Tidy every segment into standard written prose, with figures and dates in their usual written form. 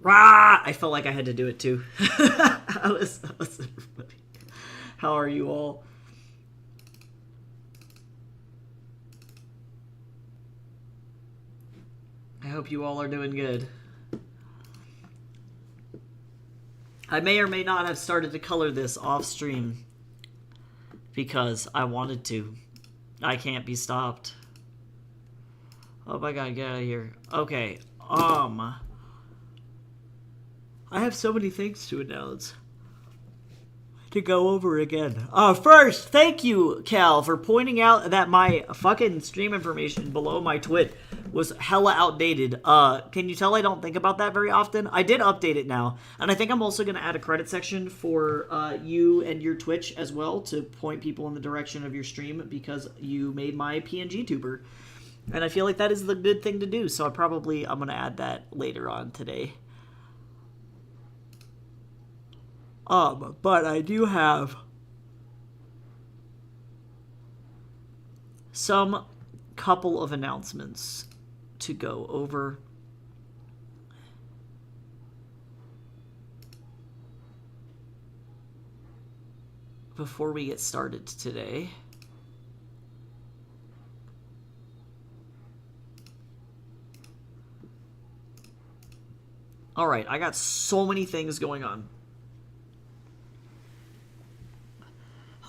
Rah! I felt like I had to do it too. How's everybody? How are you all? I hope you all are doing good. I may or may not have started to color this off stream because I wanted to. I can't be stopped. Oh my god, get out of here. Okay, I have so many things to announce. To go over again. First, thank you, Cal, for pointing out that my fucking stream information below my twit was hella outdated. Can you tell I don't think about that very often? I did update it now, and I think I'm also going to add a credit section for you and your Twitch as well to point people in the direction of your stream because you made my PNG tuber. And I feel like that is the good thing to do, so I'm going to add that later on today. But I do have some couple of announcements to go over. Before we get started today. Alright, I got so many things going on.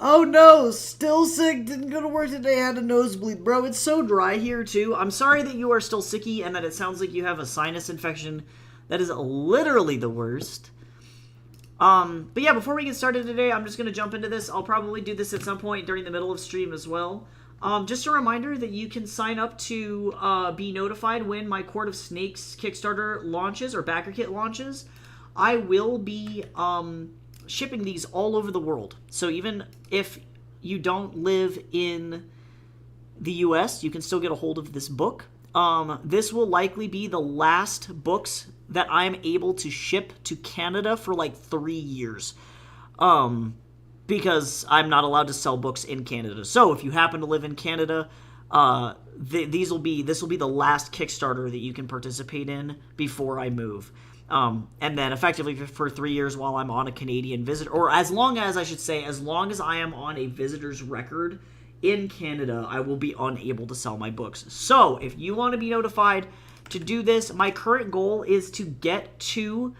Oh no, still sick, didn't go to work today, had a nosebleed. Bro, it's so dry here too. I'm sorry that you are still sicky and that it sounds like you have a sinus infection. That is literally the worst. But yeah, before we get started today, I'm just going to jump into this. I'll probably do this at some point during the middle of stream as well. Just a reminder that you can sign up to be notified when my Court of Snakes Kickstarter launches or backer kit launches. I will be shipping these all over the world. So even if you don't live in the US, you can still get a hold of this book. This will likely be the last books that I'm able to ship to Canada for like 3 years. Because I'm not allowed to sell books in Canada. So if you happen to live in Canada, this will be the last Kickstarter that you can participate in before I move. And then effectively for 3 years while I'm on a Canadian visit, or as long as I am on a visitor's record in Canada, I will be unable to sell my books. So if you want to be notified to do this, my current goal is to get to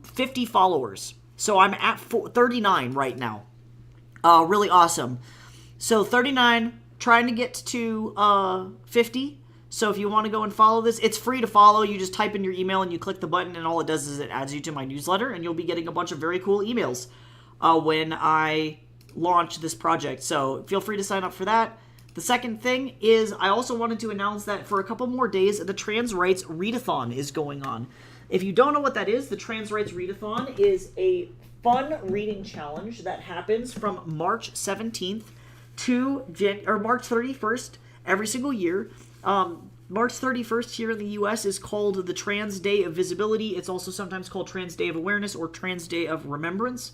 50 followers. So I'm at 39 right now. Really awesome. So 39, trying to get to 50. So if you want to go and follow this, it's free to follow. You just type in your email and you click the button, and all it does is it adds you to my newsletter, and you'll be getting a bunch of very cool emails when I launch this project. So feel free to sign up for that. The second thing is I also wanted to announce that for a couple more days, the Trans Rights Readathon is going on. If you don't know what that is, the Trans Rights Readathon is a fun reading challenge that happens from March 17th to March 31st every single year. March 31st here in the US is called the Trans Day of Visibility. It's also sometimes called Trans Day of Awareness or Trans Day of Remembrance.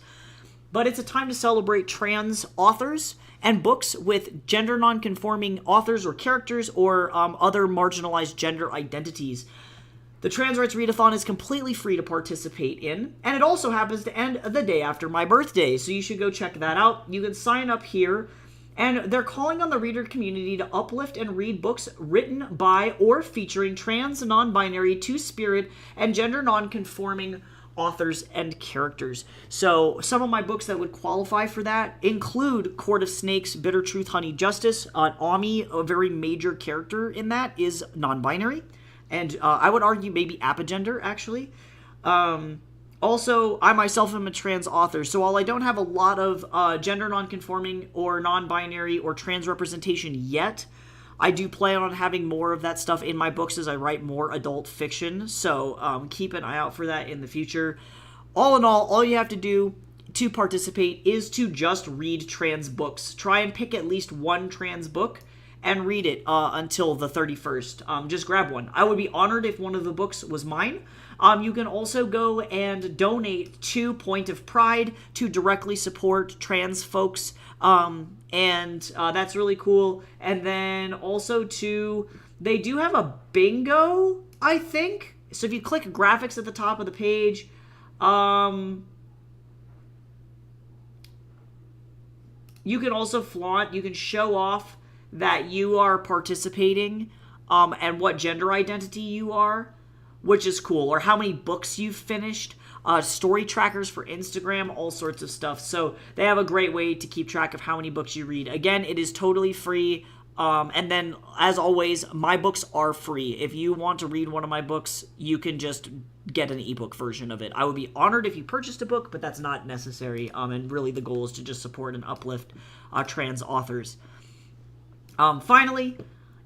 But it's a time to celebrate trans authors and books with gender non-conforming authors or characters or other marginalized gender identities. The Trans Rights Readathon is completely free to participate in, and it also happens to end the day after my birthday, so you should go check that out. You can sign up here, and they're calling on the reader community to uplift and read books written by or featuring trans, non-binary, two-spirit, and gender non-conforming authors and characters. So some of my books that would qualify for that include Court of Snakes, Bitter Truth, Honey Justice. Ami, a very major character in that, is non-binary. And I would argue maybe apagender, actually. Also, I myself am a trans author, so while I don't have a lot of gender non-conforming or non-binary or trans representation yet, I do plan on having more of that stuff in my books as I write more adult fiction, so keep an eye out for that in the future. All in all you have to do to participate is to just read trans books. Try and pick at least one trans book and read it until the 31st. Just grab one. I would be honored if one of the books was mine. You can also go and donate to Point of Pride to directly support trans folks, and that's really cool. And then also they do have a bingo, I think, So if you click graphics at the top of the page, you can also flaunt, you can show off that you are participating and what gender identity you are, which is cool, or how many books you've finished, story trackers for Instagram, all sorts of stuff. So they have a great way to keep track of how many books you read. Again, it is totally free. And then, as always, my books are free. If you want to read one of my books, you can just get an ebook version of it. I would be honored if you purchased a book, but that's not necessary. And really, the goal is to just support and uplift trans authors. Finally,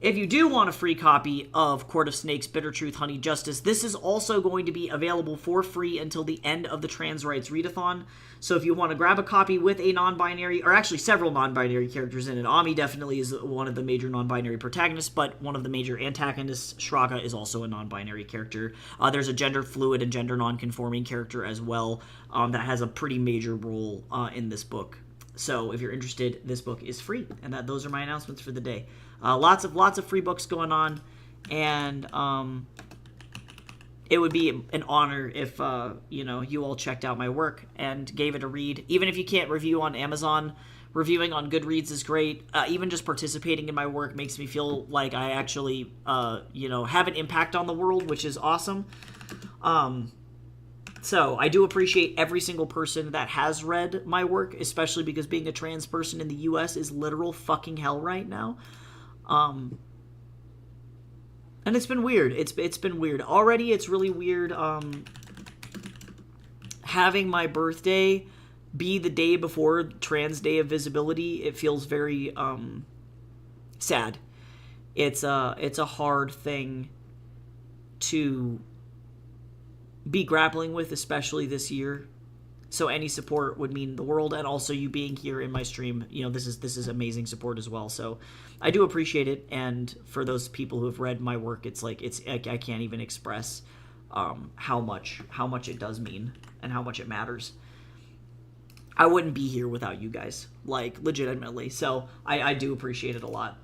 if you do want a free copy of Court of Snakes, Bitter Truth, Honey Justice, this is also going to be available for free until the end of the Trans Rights Readathon. So if you want to grab a copy with a non-binary, or actually several non-binary characters in it, Ami definitely is one of the major non-binary protagonists, but one of the major antagonists, Shraga, is also a non-binary character. There's a gender fluid and gender non-conforming character as well that has a pretty major role in this book. So if you're interested, this book is free, and those are my announcements for the day. Lots of free books going on, and it would be an honor if you all checked out my work and gave it a read. Even if you can't review on Amazon, reviewing on Goodreads is great. Even just participating in my work makes me feel like I actually have an impact on the world, which is awesome. So I do appreciate every single person that has read my work, especially because being a trans person in the US is literal fucking hell right now. And it's been weird. It's been weird. Already it's really weird having my birthday be the day before Trans Day of Visibility. It feels very sad. It's a hard thing to be grappling with, especially this year. So any support would mean the world, and also you being here in my stream, this is amazing support as well. So I do appreciate it, and for those people who have read my work, I can't even express how much it does mean and how much it matters. I wouldn't be here without you guys, like legitimately. So I do appreciate it a lot.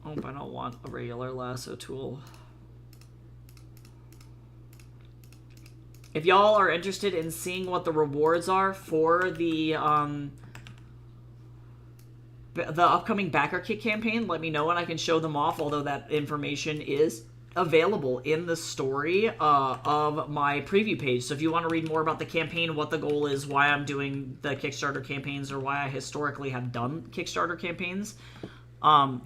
I don't want a regular lasso tool. If y'all are interested in seeing what the rewards are for the upcoming Backer Kit campaign, let me know and I can show them off, although that information is available in the story of my preview page. So if you want to read more about the campaign, what the goal is, why I'm doing the Kickstarter campaigns, or why I historically have done Kickstarter campaigns,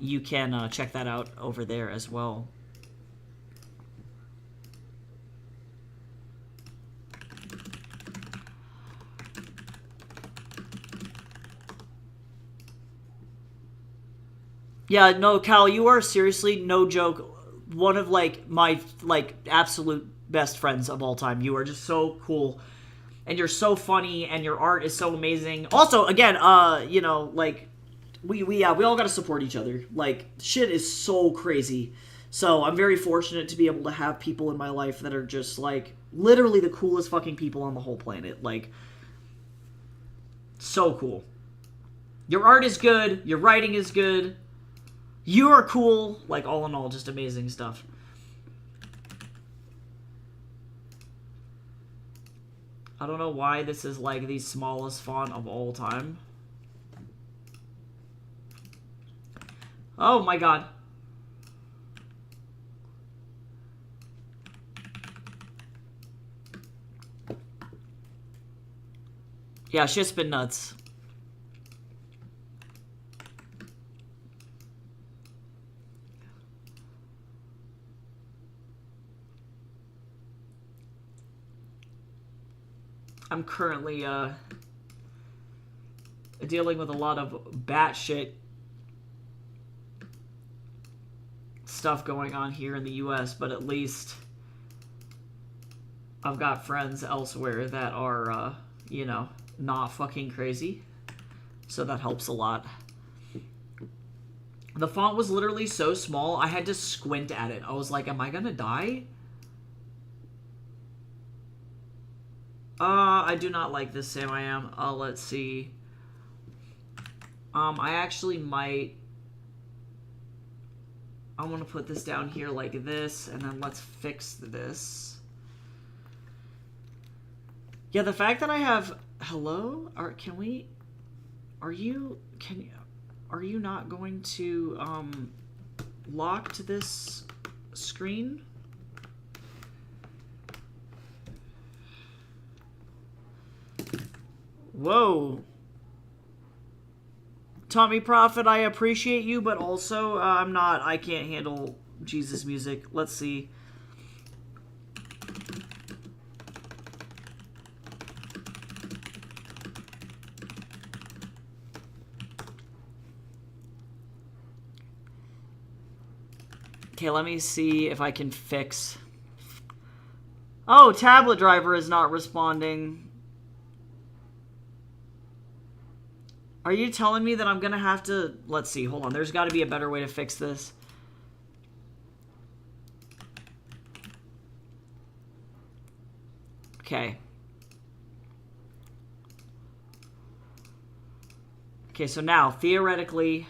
you can check that out over there as well. Yeah, no, Cal, you are seriously, no joke, one of my absolute best friends of all time. You are just so cool, and you're so funny, and your art is so amazing. Also, again, we all gotta support each other. Shit is so crazy. So I'm very fortunate to be able to have people in my life that are just literally the coolest fucking people on the whole planet. So cool. Your art is good, your writing is good, you are cool, all in all, just amazing stuff. I don't know why this is the smallest font of all time. Oh my god. Yeah, shit's been nuts. I'm currently dealing with a lot of batshit stuff going on here in the US, but at least I've got friends elsewhere that are, not fucking crazy. So that helps a lot. The font was literally so small, I had to squint at it. I was like, am I gonna die? I do not like this, Sam I am. Let's see. I actually might... I want to put this down here like this, and then let's fix this. Yeah, the fact that I have... Hello? Can we... Are you not going to, lock to this screen? Whoa. Tommy Prophet, I appreciate you, but also, I can't handle Jesus music. Let's see. Okay, let me see if I can fix... Oh, tablet driver is not responding. Are you telling me that I'm going to have to... Let's see, hold on. There's got to be a better way to fix this. Okay. Okay, so now, theoretically,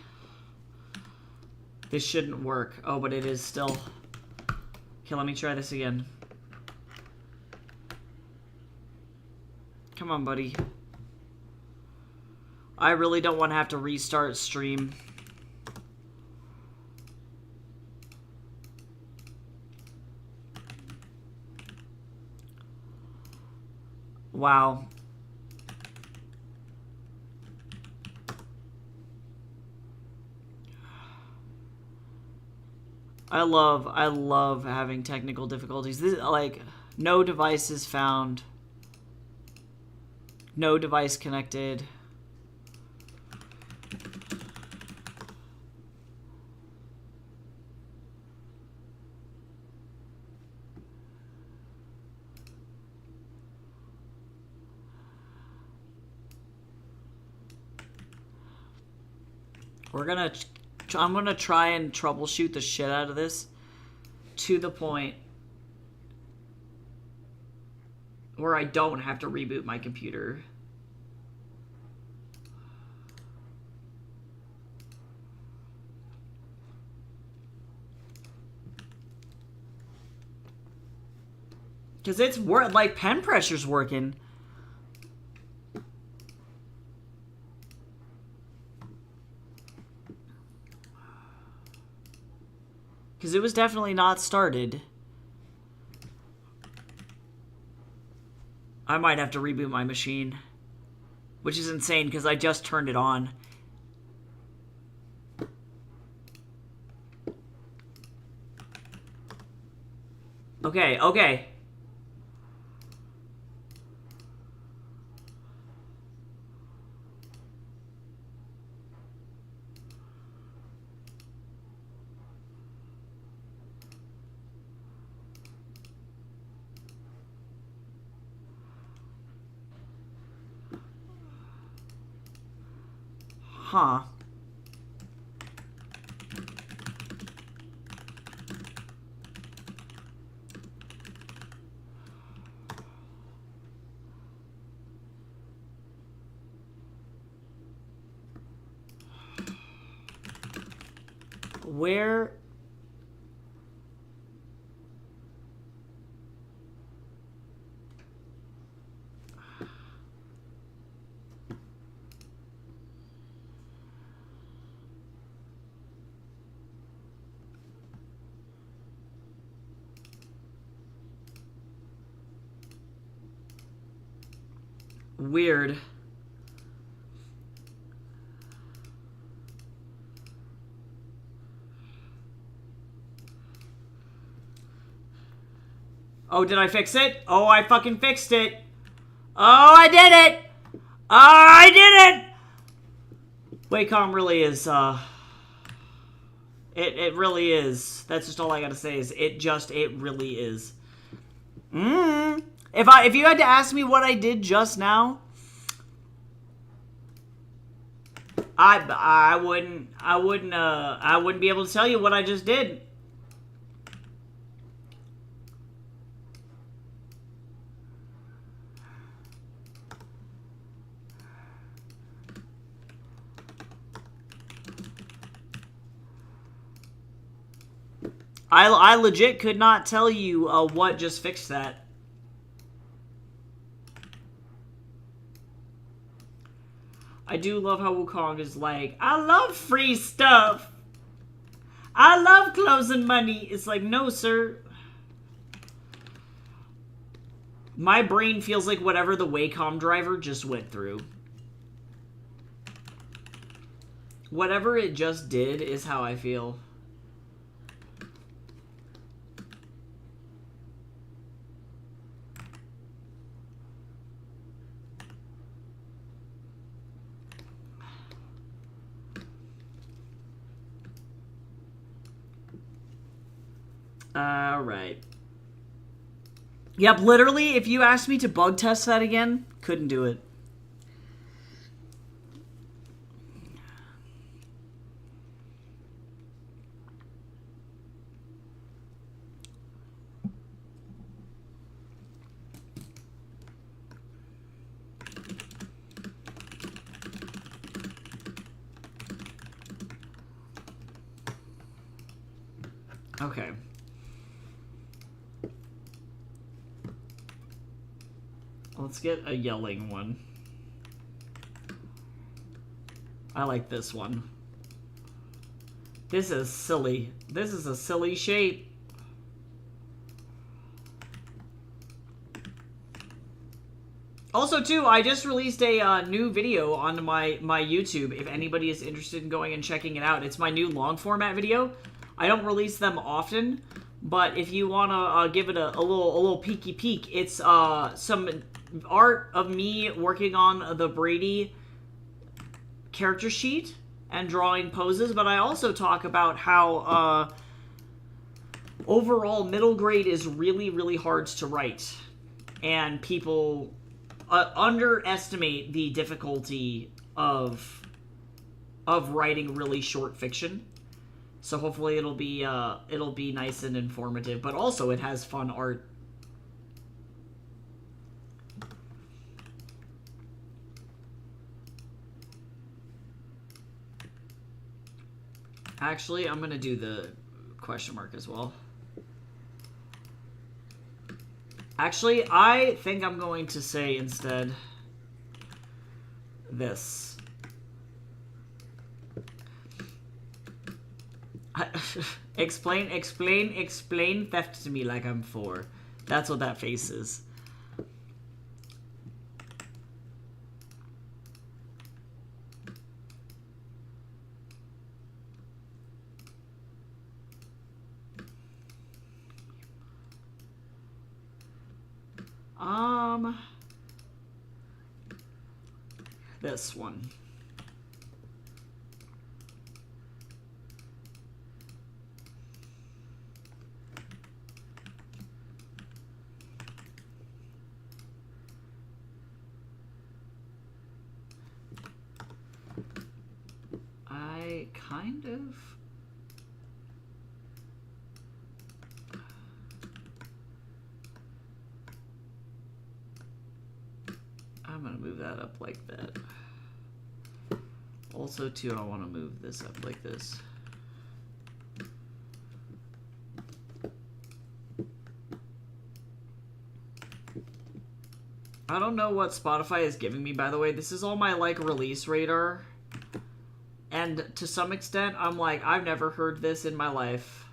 this shouldn't work. Oh, but it is still... Okay, let me try this again. Come on, buddy. I really don't want to have to restart stream. Wow. I love having technical difficulties. This, like, no devices found. No device connected. I'm gonna try and troubleshoot the shit out of this to the point where I don't have to reboot my computer. Because it's like pen pressure's working. Because it was definitely not started. I might have to reboot my machine. Which is insane because I just turned it on. Okay, okay. Huh. Where... Weird. Oh, did I fix it? Oh, I fucking fixed it. Oh, I did it. Oh, I did it. Wacom really is, It really is. That's just all I gotta say is it really is. If you had to ask me what I did just now, I wouldn't be able to tell you what I just did. I legit could not tell you what just fixed that. I do love how Wukong is like, I love free stuff. I love clothes and money. It's like, no, sir. My brain feels like whatever the Wacom driver just went through. Whatever it just did is how I feel. Alright. Yep, literally, if you asked me to bug test that again, couldn't do it. Okay. Let's get a yelling one. I like this one. This is silly. This is a silly shape. Also, too, I just released a new video on my YouTube. If anybody is interested in going and checking it out, it's my new long format video. I don't release them often, but if you want to give it a little peeky peek, it's some art of me working on the Brady character sheet and drawing poses, but I also talk about how overall middle grade is really, really hard to write, and people underestimate the difficulty of writing really short fiction. So hopefully it'll be nice and informative, but also it has fun art. Actually, I'm gonna do the question mark as well. Actually, I think I'm going to say instead this. Explain theft to me like I'm 4. That's what that face is. This one. I kind of... I'm gonna move that up like that. Also, too, I want to move this up like this. I don't know what Spotify is giving me, by the way. This is all my, like, release radar. And to some extent, I'm like, I've never heard this in my life.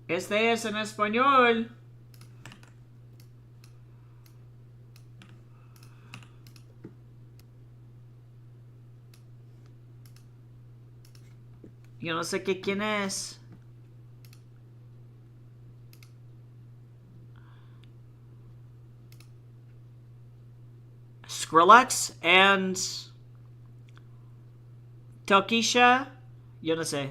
Este es en español. Yo no sé quién es. Skrillex and Tokisha. Yo no sé.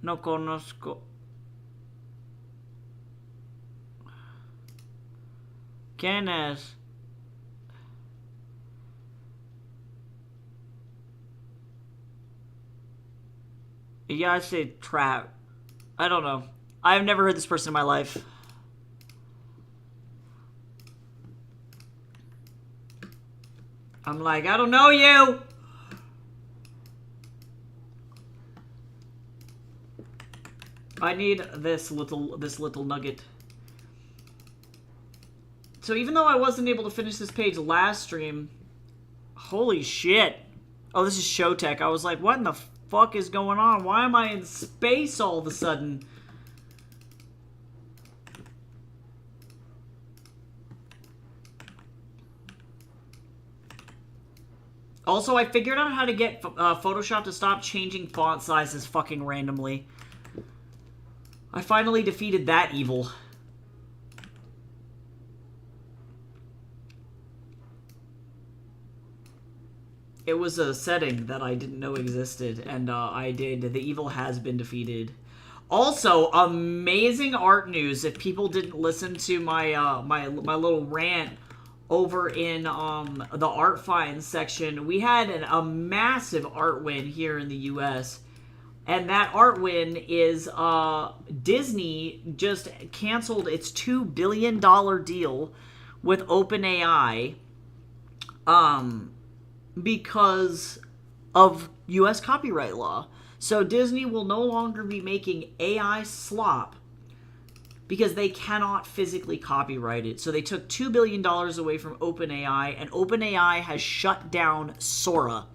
No conozco. Kenneth. Yeah, I say trap. I don't know. I've never heard this person in my life. I'm like, I don't know you. I need this little nugget. So even though I wasn't able to finish this page last stream, holy shit. Oh, this is Showtech. I was like, what in the fuck is going on? Why am I in space all of a sudden? Also, I figured out how to get Photoshop to stop changing font sizes fucking randomly. I finally defeated that evil. It was a setting that I didn't know existed, and I did. The evil has been defeated. Also, amazing art news. If people didn't listen to my my little rant over in the art finds section, we had a massive art win here in the U.S. And that art win is Disney just canceled its $2 billion deal with OpenAI because of U.S. copyright law. So Disney will no longer be making AI slop because they cannot physically copyright it. So they took $2 billion away from OpenAI, and OpenAI has shut down Sora,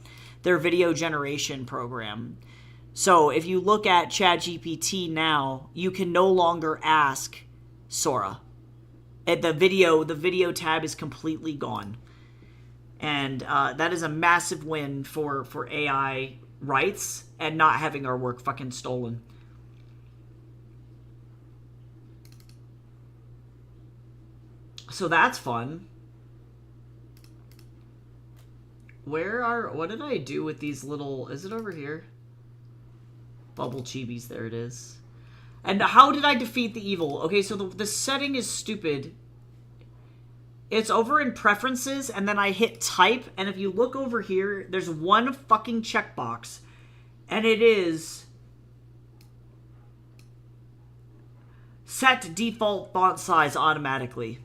their video generation program. So if you look at ChatGPT now, you can no longer ask Sora. The video tab is completely gone. And that is a massive win for AI rights and not having our work fucking stolen. So that's fun. What did I do with these little, is it over here? Bubble chibis, there it is. And how did I defeat the evil? Okay, so the setting is stupid. It's over in preferences, and then I hit type, and if you look over here, there's one fucking checkbox, and it is set default font size automatically.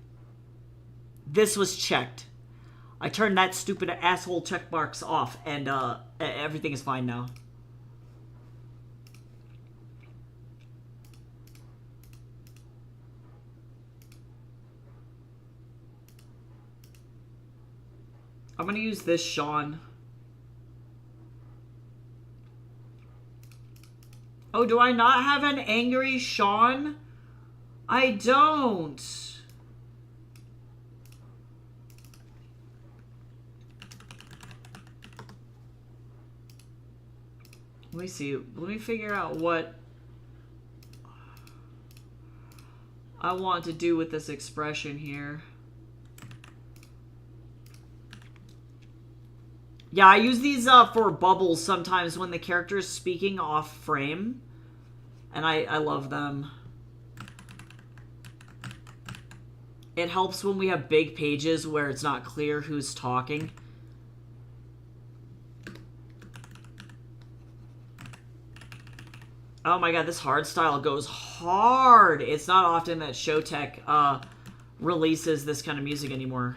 This was checked. I turned that stupid asshole checkbox off, and everything is fine now. I'm gonna use this Sean. Oh, do I not have an angry Sean? I don't. Let me see. Let me figure out what I want to do with this expression here. Yeah, I use these for bubbles sometimes when the character is speaking off frame. And I love them. It helps when we have big pages where it's not clear who's talking. Oh my god, this hardstyle goes hard! It's not often that Showtech releases this kind of music anymore.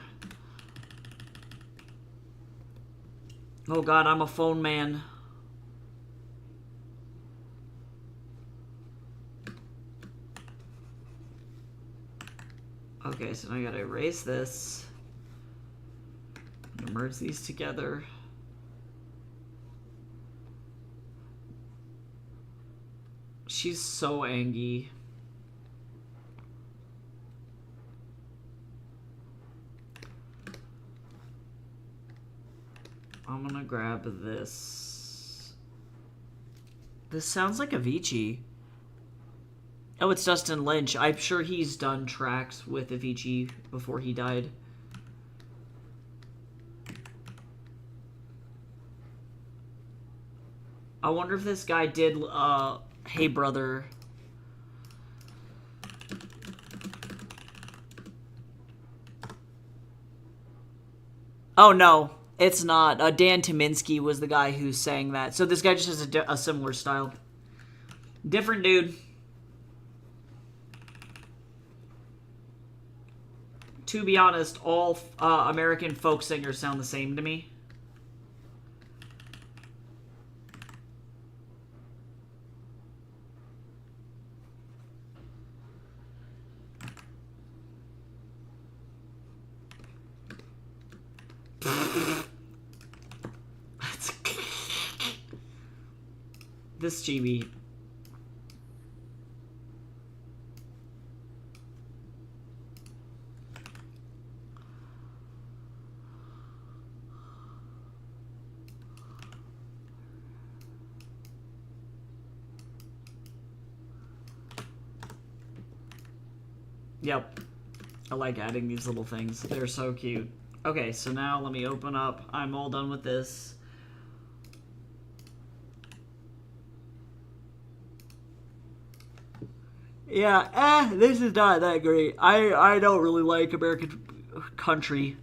Oh god, I'm a phone man. Okay, so now I gotta erase this. Merge these together. She's so angry. I'm gonna grab this. This sounds like Avicii. Oh, it's Dustin Lynch. I'm sure he's done tracks with Avicii before he died. I wonder if this guy did, Hey Brother. Oh, no. It's not. Dan Tyminski was the guy who sang that. So this guy just has a similar style. Different dude. To be honest, all American folk singers sound the same to me. This chibi. Yep. I like adding these little things. They're so cute. Okay, so now let me open up. I'm all done with this. Yeah, this is not that great. I don't really like American country.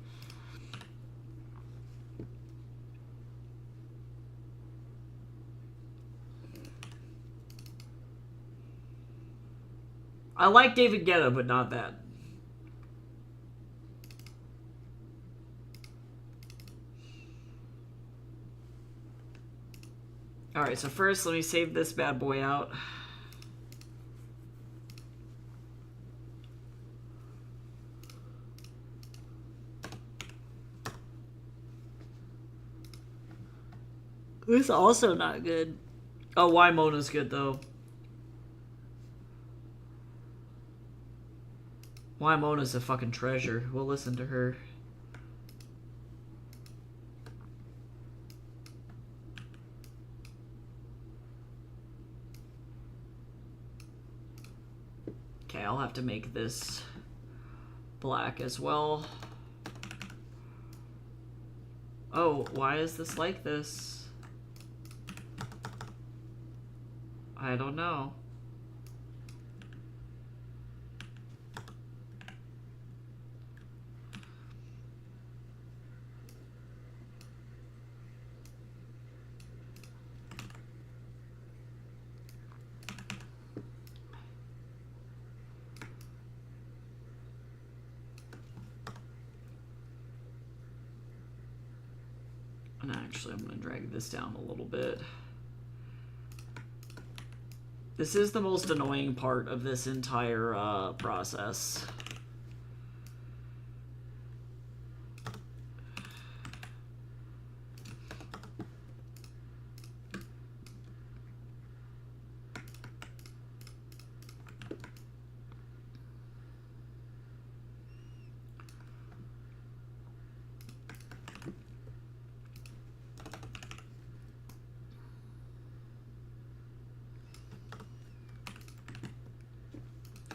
I like David Guetta, but not that. Alright, so first let me save this bad boy out. This is also not good. Oh, Wymona's good, though. Wymona's a fucking treasure. We'll listen to her. Okay, I'll have to make this black as well. Oh, why is this like this? I don't know. And actually, I'm going to drag this down a little bit. This is the most annoying part of this entire process.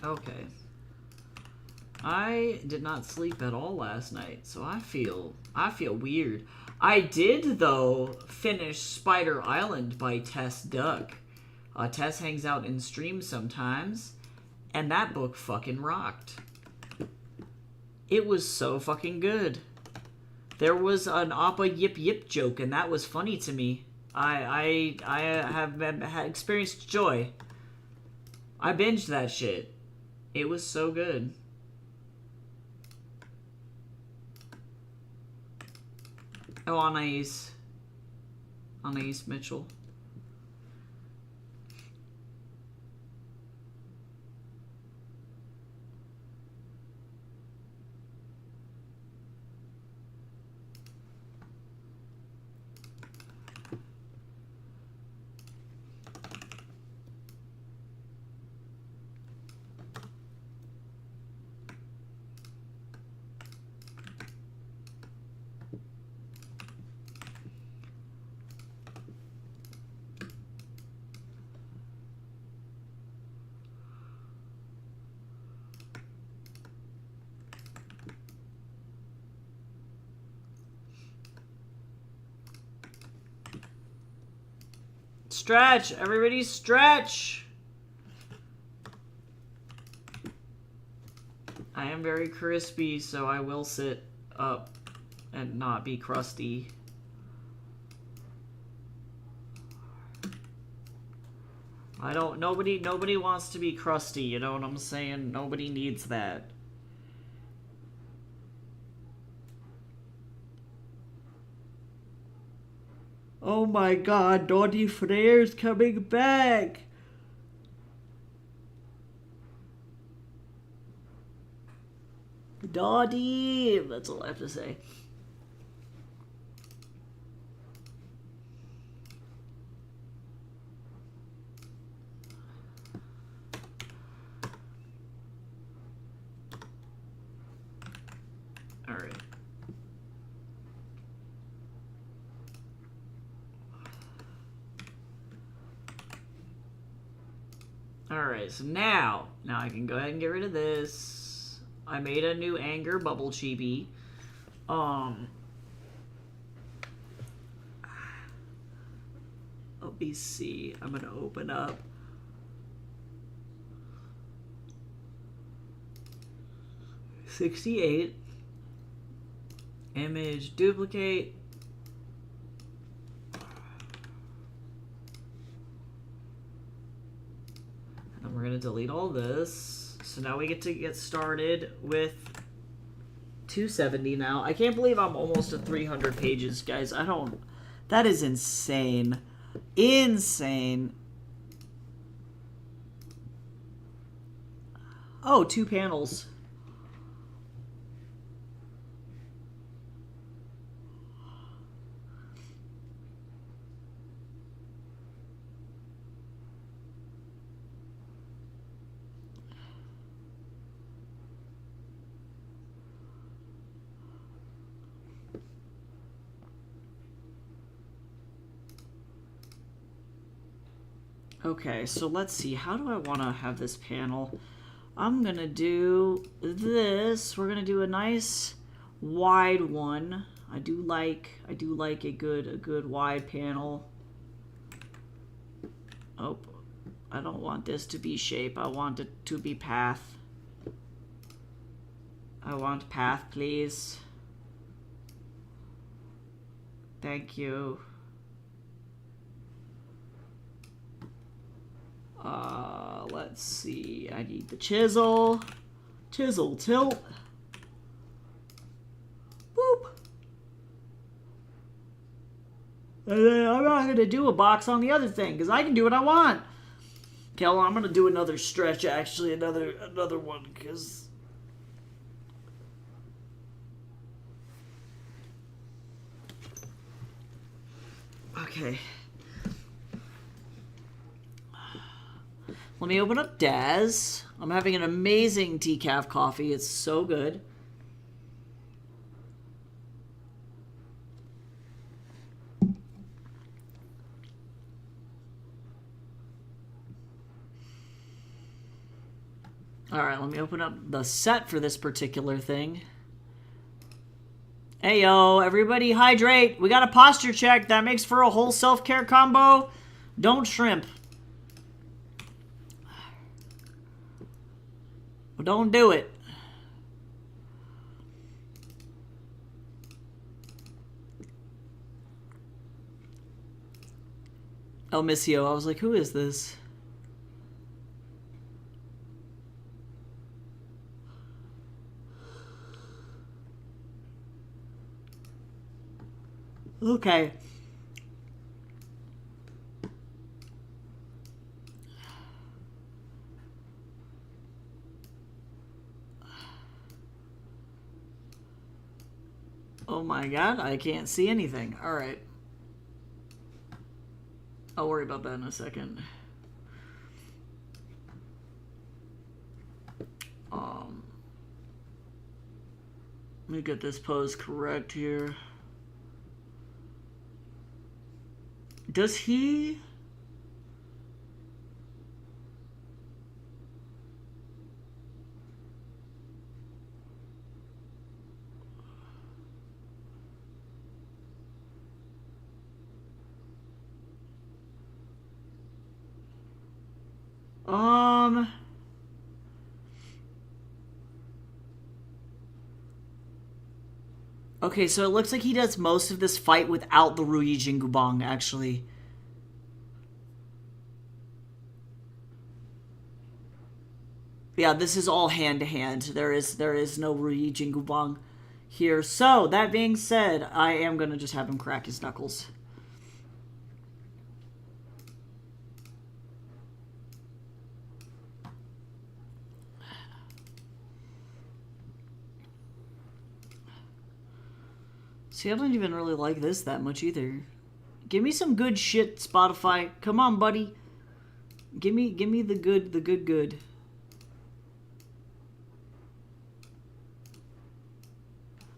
Okay. I did not sleep at all last night, so I feel weird. I did, though, finish Spider Island by Tess Duck. Tess hangs out in streams sometimes, and that book fucking rocked. It was so fucking good. There was an Appa Yip Yip joke, and that was funny to me. I have experienced joy. I binged that shit. It was so good. Oh, Anais Mitchell. Stretch! Everybody stretch! I am very crispy, so I will sit up. and not be crusty. Nobody wants to be crusty, you know what I'm saying? Nobody needs that. Oh my god, Donny Frere's coming back! Donny! That's all I have to say. Alright. Alright, so now I can go ahead and get rid of this. I made a new Anger Bubble Chibi. Let me see. I'm gonna open up. $68. Image duplicate. And we're going to delete all this. So now we get to get started with 270 now. I can't believe I'm almost at 300 pages, guys. That is insane. Insane. Oh, 2 panels. Okay, so let's see. How do I want to have this panel? I'm going to do this. We're going to do a nice wide one. I do like a good wide panel. Oh, I don't want this to be shape. I want it to be path. I want path, please. Thank you. Let's see. I need the chisel. Chisel tilt. Boop. And then I'm not going to do a box on the other thing because I can do what I want. Okay, well, I'm going to do another stretch, actually. Another one because... Okay. Let me open up Daz. I'm having an amazing decaf coffee. It's so good. All right, let me open up the set for this particular thing. Hey, yo, everybody hydrate. We got a posture check. That makes for a whole self-care combo. Don't shrimp. Don't do it. El Missio. I was like, who is this? Okay. Oh my god, I can't see anything. Alright. I'll worry about that in a second. Let me get this pose correct here. Does he... Okay, so it looks like he does most of this fight without the Ruyi Jingubang, actually. Yeah, this is all hand-to-hand. There is no Ruyi Jingubang here. So, that being said, I am going to just have him crack his knuckles. See, I don't even really like this that much either. Give me some good shit, Spotify. Come on, buddy. Give me the good.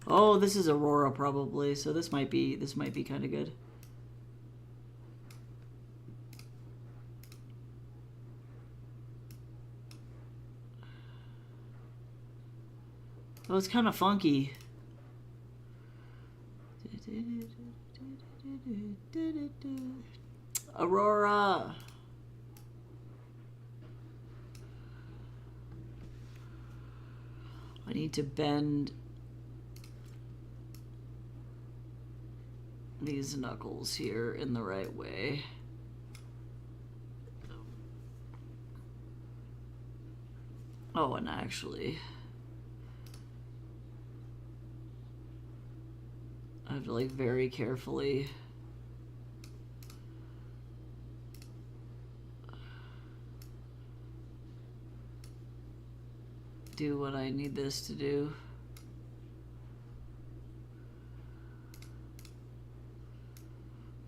Oh, this is Aurora probably, so this might be kind of good. Oh, it's kind of funky. Aurora. I need to bend these knuckles here in the right way. Oh, and actually, I have to like very carefully do what I need this to do.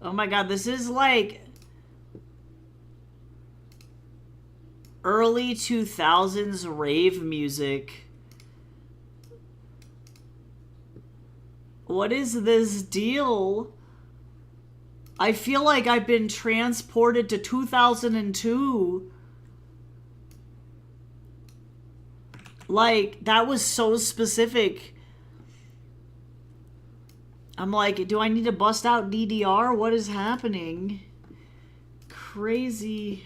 Oh my god, this is like early 2000s rave music. What is this deal? I feel like I've been transported to 2002. Like, that was so specific. I'm like, do I need to bust out DDR? What is happening? Crazy.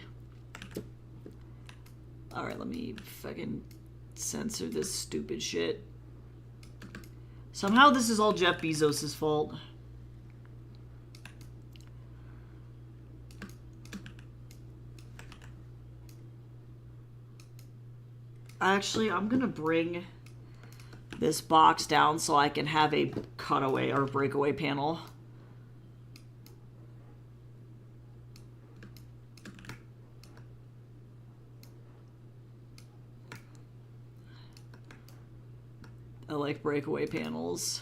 Alright, let me fucking censor this stupid shit. Somehow this is all Jeff Bezos' fault. Actually, I'm gonna bring this box down so I can have a cutaway or breakaway panel. I like breakaway panels.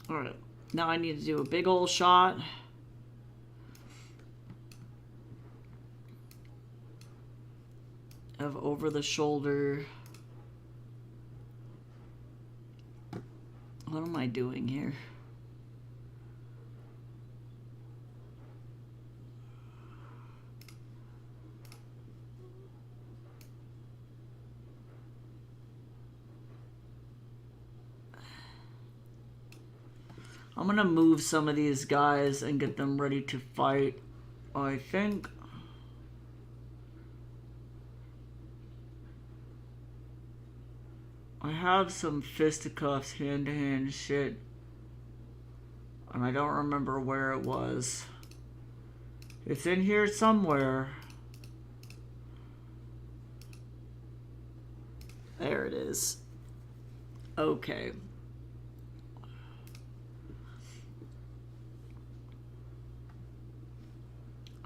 Alright, now I need to do a big old shot. Of over the shoulder. What am I doing here? I'm gonna move some of these guys and get them ready to fight, I think. I have some fisticuffs hand-to-hand shit, and I don't remember where it was. It's in here somewhere. There it is. Okay.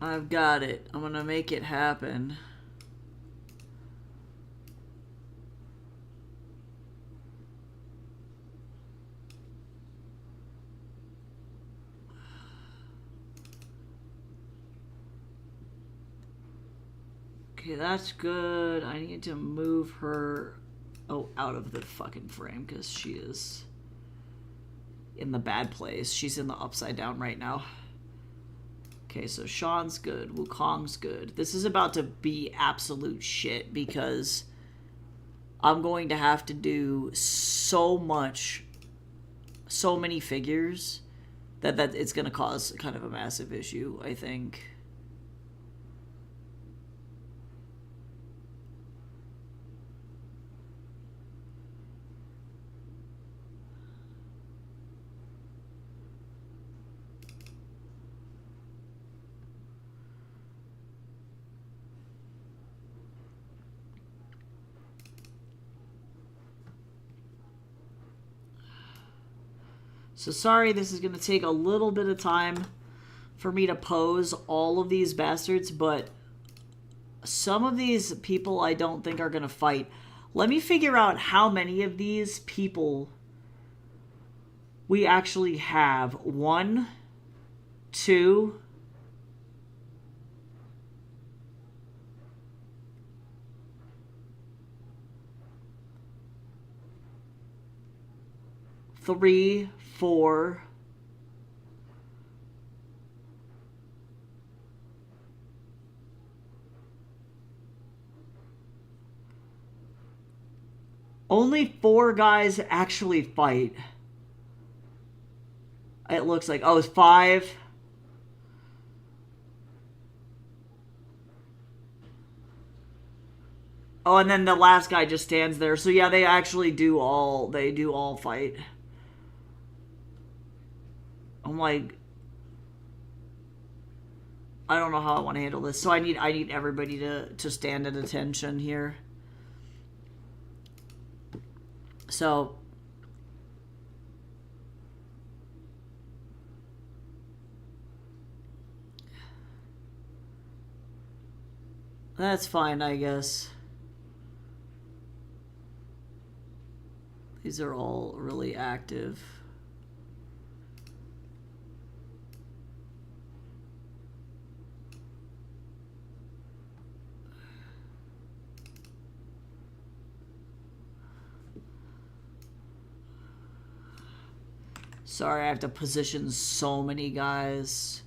I've got it. I'm gonna make it happen. Okay, that's good. I need to move her out of the fucking frame because she is in the bad place. She's in the upside down right now. Okay, so Sean's good. Wukong's good. This is about to be absolute shit because I'm going to have to do so many figures that it's going to cause kind of a massive issue, I think. So sorry, this is going to take a little bit of time for me to pose all of these bastards, but some of these people I don't think are going to fight. Let me figure out how many of these people we actually have. 1, 2, 3, 4. Only 4 guys actually fight. It looks like. Oh, it's 5. Oh, and then the last guy just stands there. So yeah, they actually do all fight. I'm like, I don't know how I want to handle this. So I need everybody to stand at attention here. So that's fine, I guess. These are all really active. Sorry, I have to position so many guys.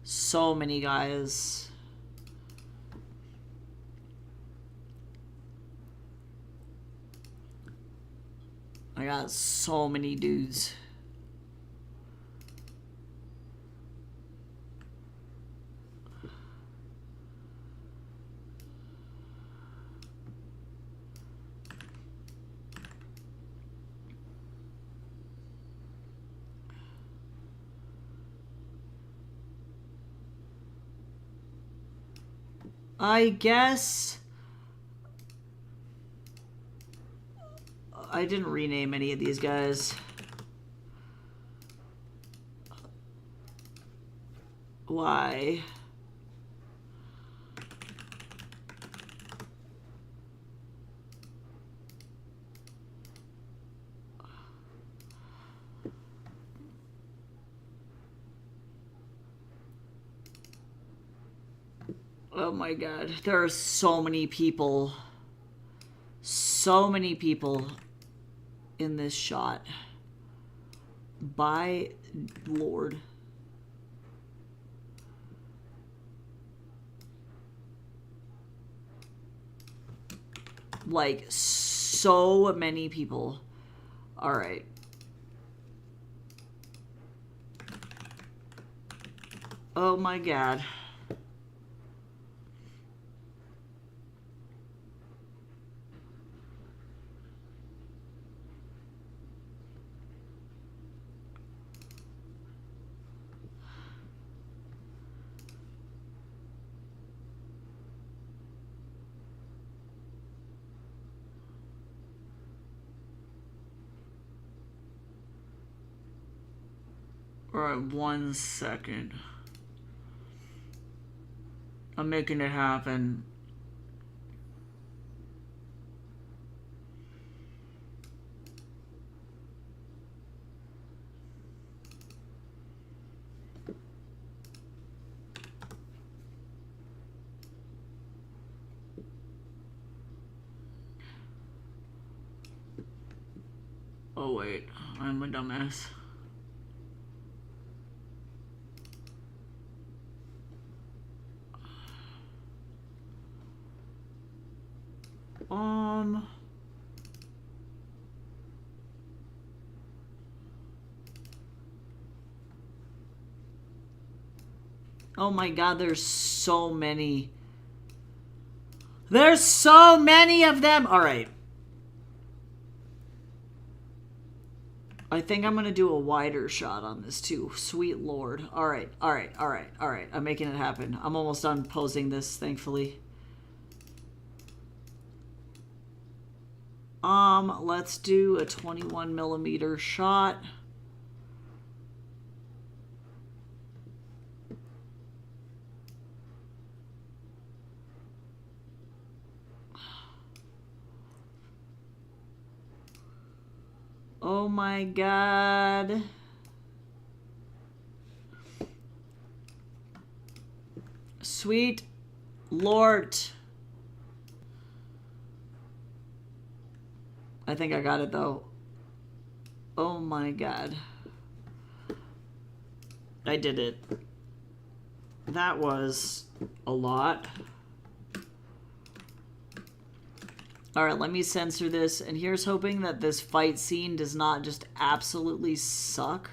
So many guys. I got so many dudes. I guess I didn't rename any of these guys. Why? Oh my god, there are so many people. So many people in this shot. By Lord. Like, so many people. Alright. Oh my god. Alright, 1 second. I'm making it happen. Oh wait, I'm a dumbass. Oh my god, there's so many. There's so many of them! Alright. I think I'm gonna do a wider shot on this too. Sweet lord. Alright, alright, alright, alright. I'm making it happen. I'm almost done posing this, thankfully. Let's do a 21mm shot. Oh my god. Sweet Lord. I think I got it though. Oh my god. I did it. That was a lot. Alright, let me censor this. And here's hoping that this fight scene does not just absolutely suck.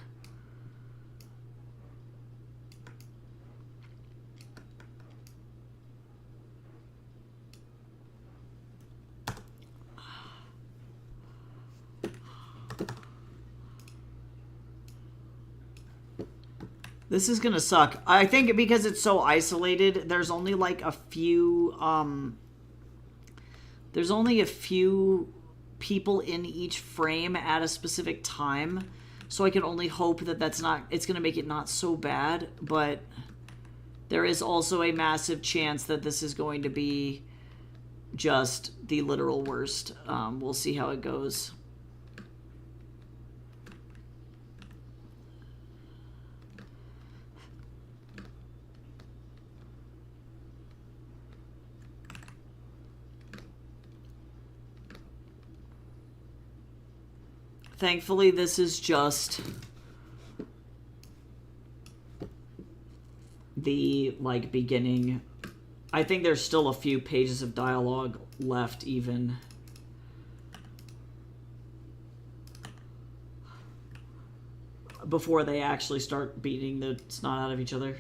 This is gonna suck. I think because it's so isolated, there's only like a few, there's only a few people in each frame at a specific time. So I can only hope that it's gonna make it not so bad, but there is also a massive chance that this is going to be just the literal worst. We'll see how it goes. Thankfully, this is just the, like, beginning. I think there's still a few pages of dialogue left, even. Before they actually start beating the snot out of each other.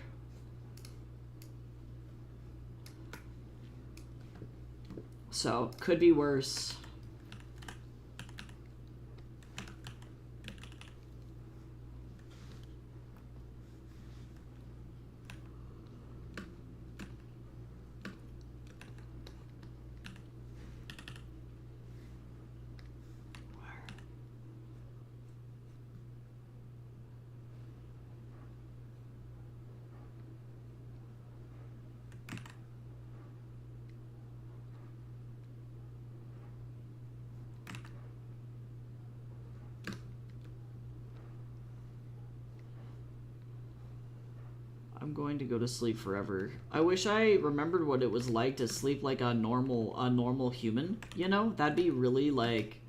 So, could be worse. I'm going to go to sleep forever. I wish I remembered what it was like to sleep like a normal human, you know? That'd be really, like,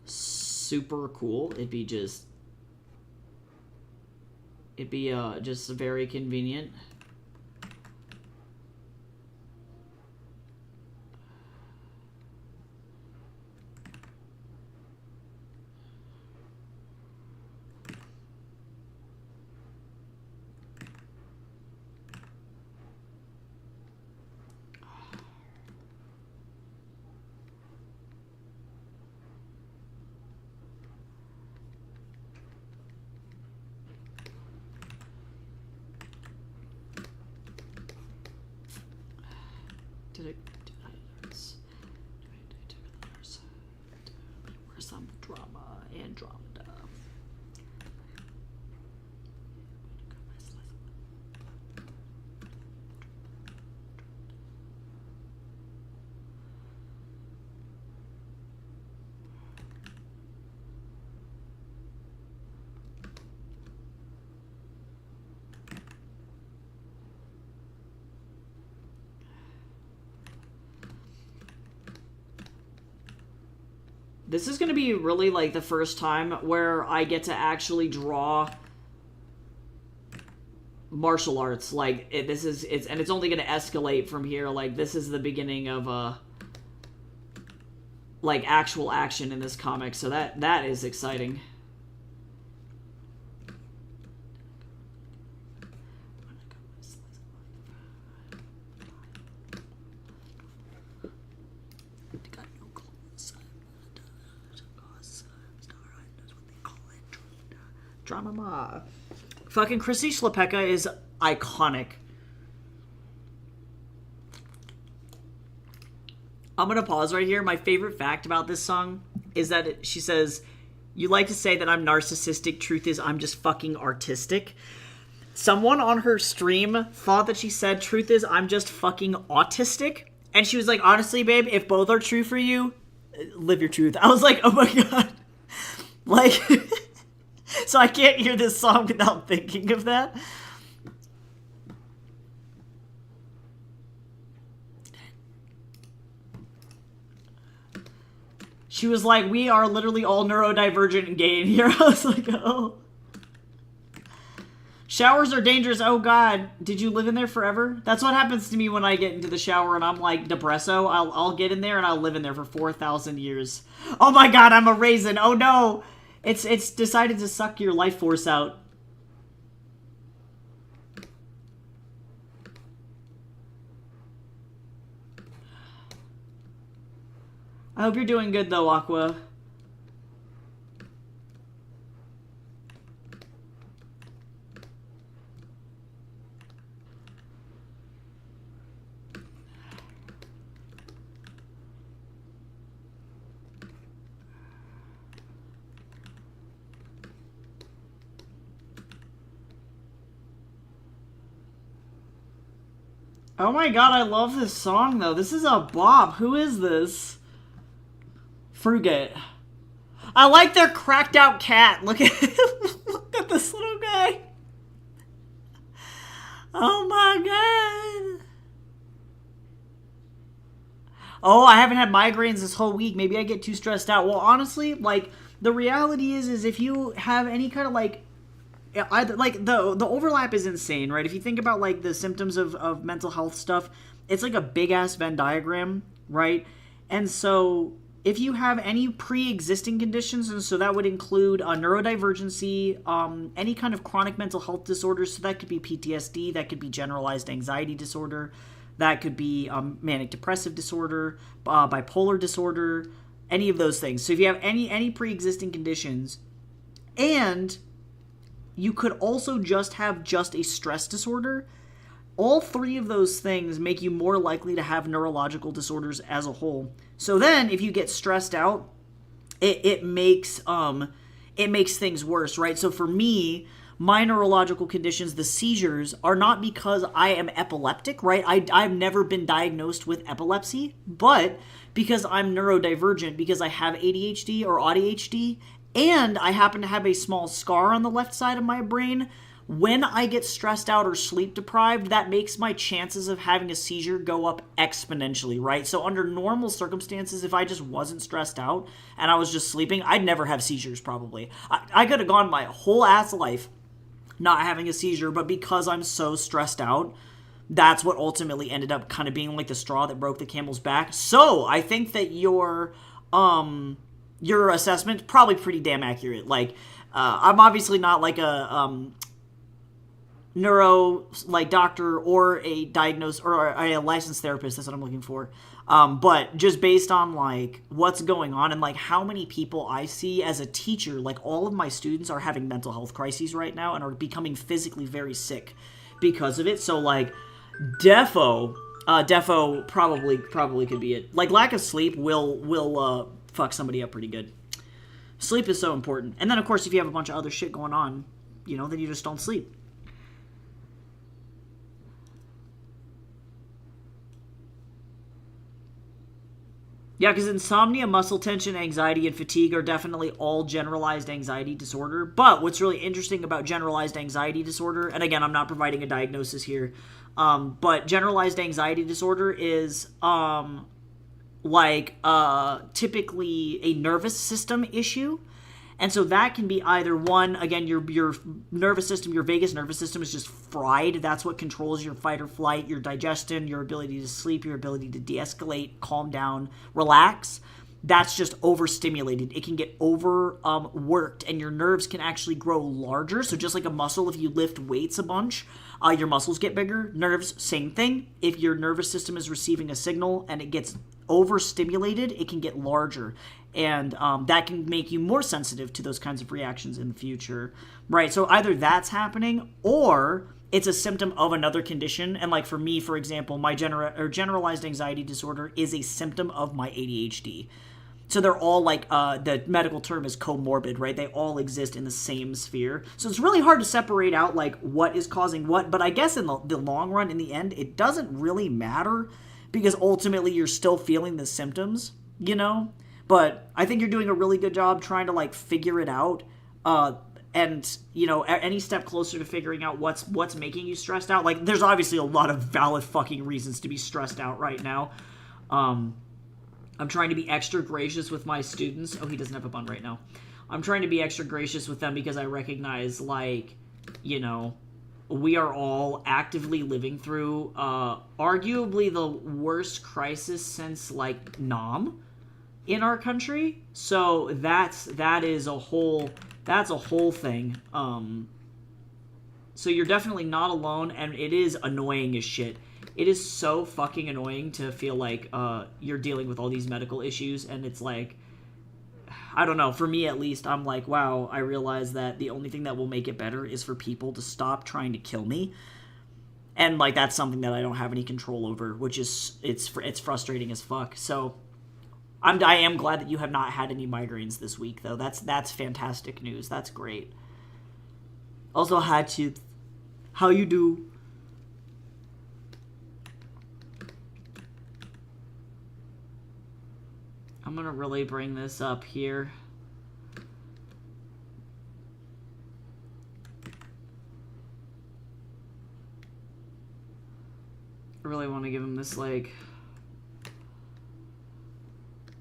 super cool. It'd be just very convenient. Where's some drama and Andromeda? This is going to be really, like, the first time where I get to actually draw martial arts. Like, and it's only going to escalate from here. Like, this is the beginning of, like, actual action in this comic. So that is exciting. Drama Ma. Fucking Chrissy Schlepeka is iconic. I'm gonna pause right here. My favorite fact about this song is that she says, "You like to say that I'm narcissistic. Truth is, I'm just fucking artistic." Someone on her stream thought that she said, "Truth is, I'm just fucking autistic." And she was like, "Honestly, babe, if both are true for you, live your truth." I was like, oh my god. Like, so I can't hear this song without thinking of that. She was like, we are literally all neurodivergent and gay in here. I was like, oh. Showers are dangerous. Oh, God. Did you live in there forever? That's what happens to me when I get into the shower and I'm like depresso. I'll get in there and I'll live in there for 4,000 years. Oh, my God. I'm a raisin. Oh, no. It's decided to suck your life force out. I hope you're doing good, though, Aqua. Oh my god, I love this song, though. This is a bop. Who is this? Frugate. I like their cracked out cat. Look at look at this little guy. Oh my god. Oh, I haven't had migraines this whole week. Maybe I get too stressed out. Well, honestly, like, the reality is if you have any kind of, like, either, like, the overlap is insane, right? If you think about, like, the symptoms of mental health stuff, it's like a big-ass Venn diagram, right? And so if you have any pre-existing conditions, and so that would include neurodivergency, any kind of chronic mental health disorders, so that could be PTSD, that could be generalized anxiety disorder, that could be manic depressive disorder, bipolar disorder, any of those things. So if you have any pre-existing conditions, and you could also just have a stress disorder, all three of those things make you more likely to have neurological disorders as a whole. So then, if you get stressed out, it makes things worse, right? So for me, my neurological conditions, the seizures, are not because I am epileptic, right? I've never been diagnosed with epilepsy, but because I'm neurodivergent, because I have ADHD or ADHD, and I happen to have a small scar on the left side of my brain. When I get stressed out or sleep deprived, that makes my chances of having a seizure go up exponentially, right? So under normal circumstances, if I just wasn't stressed out and I was just sleeping, I'd never have seizures probably. I could have gone my whole ass life not having a seizure, but because I'm so stressed out, that's what ultimately ended up kind of being like the straw that broke the camel's back. So I think that your assessment probably pretty damn accurate. Like, I'm obviously not like a neuro like doctor or a diagnosed or a licensed therapist. That's what I'm looking for. But just based on like what's going on and like how many people I see as a teacher, like all of my students are having mental health crises right now and are becoming physically very sick because of it. So like defo probably could be it. Like lack of sleep will fuck somebody up pretty good. Sleep is so important. And then, of course, if you have a bunch of other shit going on, then you just don't sleep. Yeah, because insomnia, muscle tension, anxiety, and fatigue are definitely all generalized anxiety disorder. But what's really interesting about generalized anxiety disorder, and again, I'm not providing a diagnosis here, but generalized anxiety disorder is typically a nervous system issue. And so that can be either one, again, your nervous system, your vagus nervous system is just fried. That's what controls your fight or flight, your digestion, your ability to sleep, your ability to de-escalate, calm down, relax. That's just overstimulated. It can get overworked, and your nerves can actually grow larger. So just like a muscle, if you lift weights a bunch, your muscles get bigger. Nerves, same thing. If your nervous system is receiving a signal and it gets overstimulated, it can get larger. And that can make you more sensitive to those kinds of reactions in the future, right? So either that's happening or it's a symptom of another condition. And like for me, for example, my generalized anxiety disorder is a symptom of my ADHD. So they're all like, the medical term is comorbid, right? They all exist in the same sphere. So it's really hard to separate out like what is causing what. But I guess in the long run, in the end, it doesn't really matter because ultimately you're still feeling the symptoms, But I think you're doing a really good job trying to, like, figure it out. And, you know, any step closer to figuring out what's making you stressed out. Like, there's obviously a lot of valid fucking reasons to be stressed out right now. I'm trying to be extra gracious with my students. Oh, he doesn't have a bun right now. I'm trying to be extra gracious with them because I recognize, like, you know, we are all actively living through arguably the worst crisis since, like, Nam in our country. So that's a whole thing. So you're definitely not alone, and it is annoying as shit. It is so fucking annoying to feel like you're dealing with all these medical issues, and it's like, I don't know, for me at least, I'm like, wow, I realize that the only thing that will make it better is for people to stop trying to kill me. And, like, that's something that I don't have any control over, which is, it's frustrating as fuck. So, I am glad that you have not had any migraines this week, though. That's fantastic news. That's great. Also, Hatchet, how you do? I'm gonna really bring this up here. I really want to give him this, like...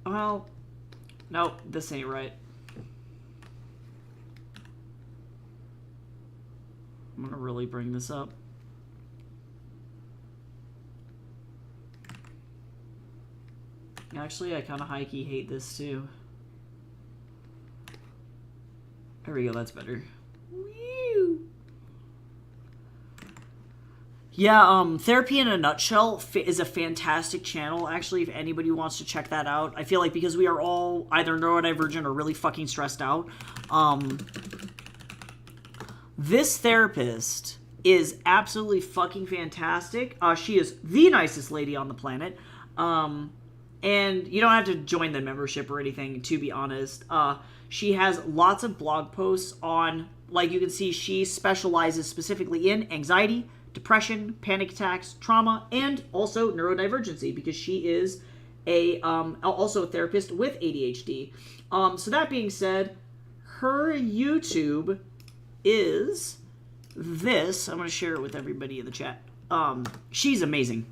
Well, nope, this ain't right. I'm gonna really bring this up. Actually, I kind of high-key hate this, too. There we go, that's better. Woo! Yeah, Therapy in a Nutshell is a fantastic channel, actually, if anybody wants to check that out. I feel like because we are all either neurodivergent or really fucking stressed out, this therapist is absolutely fucking fantastic. She is the nicest lady on the planet. And you don't have to join the membership or anything, to be honest. She has lots of blog posts on, like you can see, she specializes specifically in anxiety, depression, panic attacks, trauma, and also neurodivergency, because she is also a therapist with ADHD. So that being said, her YouTube is this. I'm going to share it with everybody in the chat. She's amazing.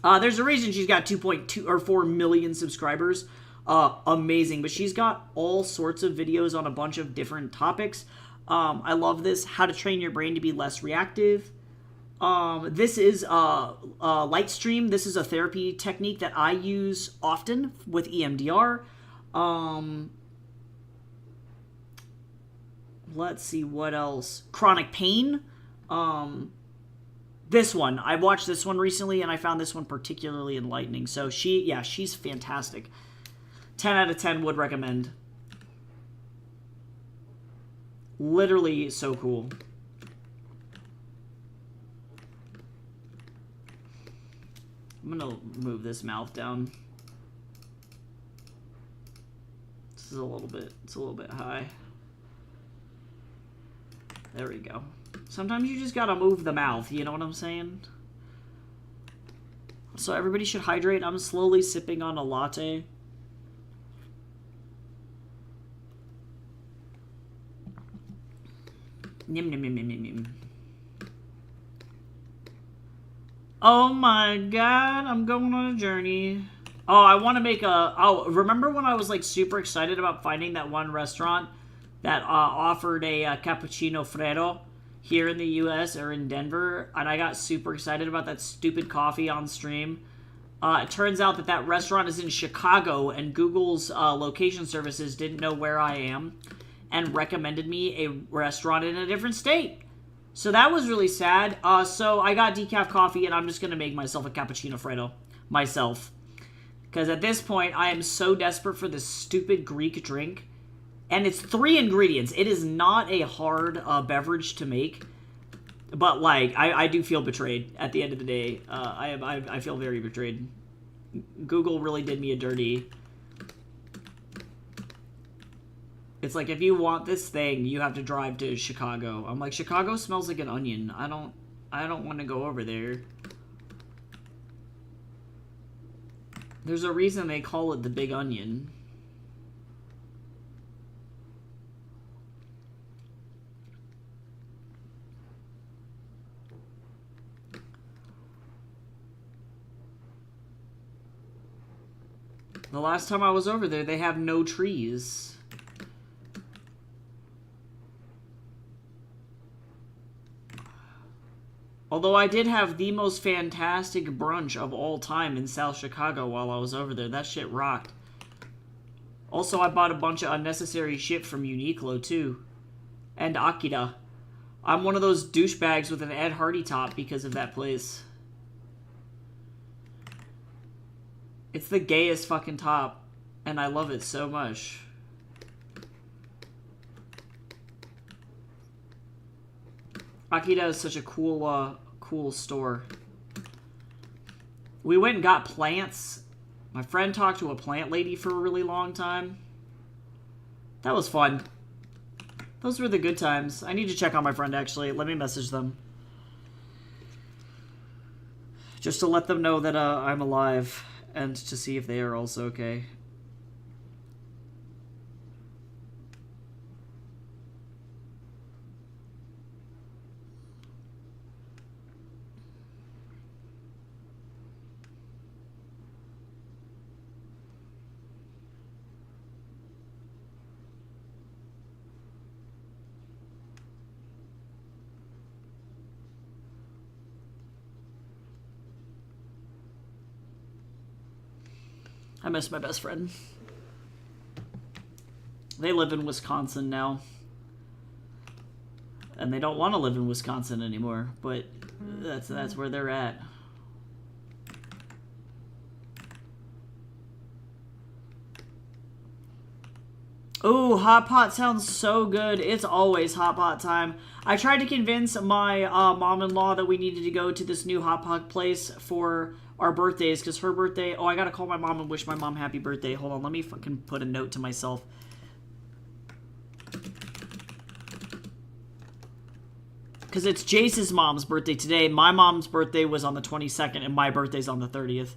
There's a reason she's got 2.2 or 4 million subscribers. Amazing. But she's got all sorts of videos on a bunch of different topics. I love this. How to train your brain to be less reactive. This is Lightstream. This is a therapy technique that I use often with EMDR. Let's see what else. Chronic pain. This one, I watched this one recently, and I found this one particularly enlightening. So she's fantastic. 10 out of 10 would recommend. Literally so cool. I'm gonna move this mouth down. This is it's a little bit high. There we go. Sometimes you just gotta move the mouth, you know what I'm saying? So everybody should hydrate. I'm slowly sipping on a latte. Nim, nim, nim, nim, nim, nim. Oh my god, I'm going on a journey. Oh, I want to make a... Oh, remember when I was, like, super excited about finding that one restaurant that offered a cappuccino freddo here in the U.S. or in Denver, and I got super excited about that stupid coffee on stream? It turns out that restaurant is in Chicago, and Google's location services didn't know where I am and recommended me a restaurant in a different state. So that was really sad. So I got decaf coffee, and I'm just going to make myself a cappuccino freddo myself. Because at this point, I am so desperate for this stupid Greek drink. And it's 3 ingredients. It is not a hard beverage to make. But, like, I do feel betrayed at the end of the day. I feel very betrayed. Google really did me a dirty. It's like, if you want this thing, you have to drive to Chicago. I'm like, Chicago smells like an onion. I don't want to go over there. There's a reason they call it the Big Onion. The last time I was over there, they have no trees. Although I did have the most fantastic brunch of all time in South Chicago while I was over there. That shit rocked. Also, I bought a bunch of unnecessary shit from Uniqlo, too. And Akira. I'm one of those douchebags with an Ed Hardy top because of that place. It's the gayest fucking top, and I love it so much. Akita is such a cool store. We went and got plants. My friend talked to a plant lady for a really long time. That was fun. Those were the good times. I need to check on my friend, actually. Let me message them. Just to let them know that I'm alive, and to see if they are also okay. I miss my best friend. They live in Wisconsin now. And they don't want to live in Wisconsin anymore, but that's where they're at. Ooh, hot pot sounds so good. It's always hot pot time. I tried to convince my mom-in-law that we needed to go to this new hot pot place for our birthdays, because her birthday... Oh, I gotta call my mom and wish my mom happy birthday. Hold on, let me fucking put a note to myself. Because it's Jace's mom's birthday today. My mom's birthday was on the 22nd, and my birthday's on the 30th.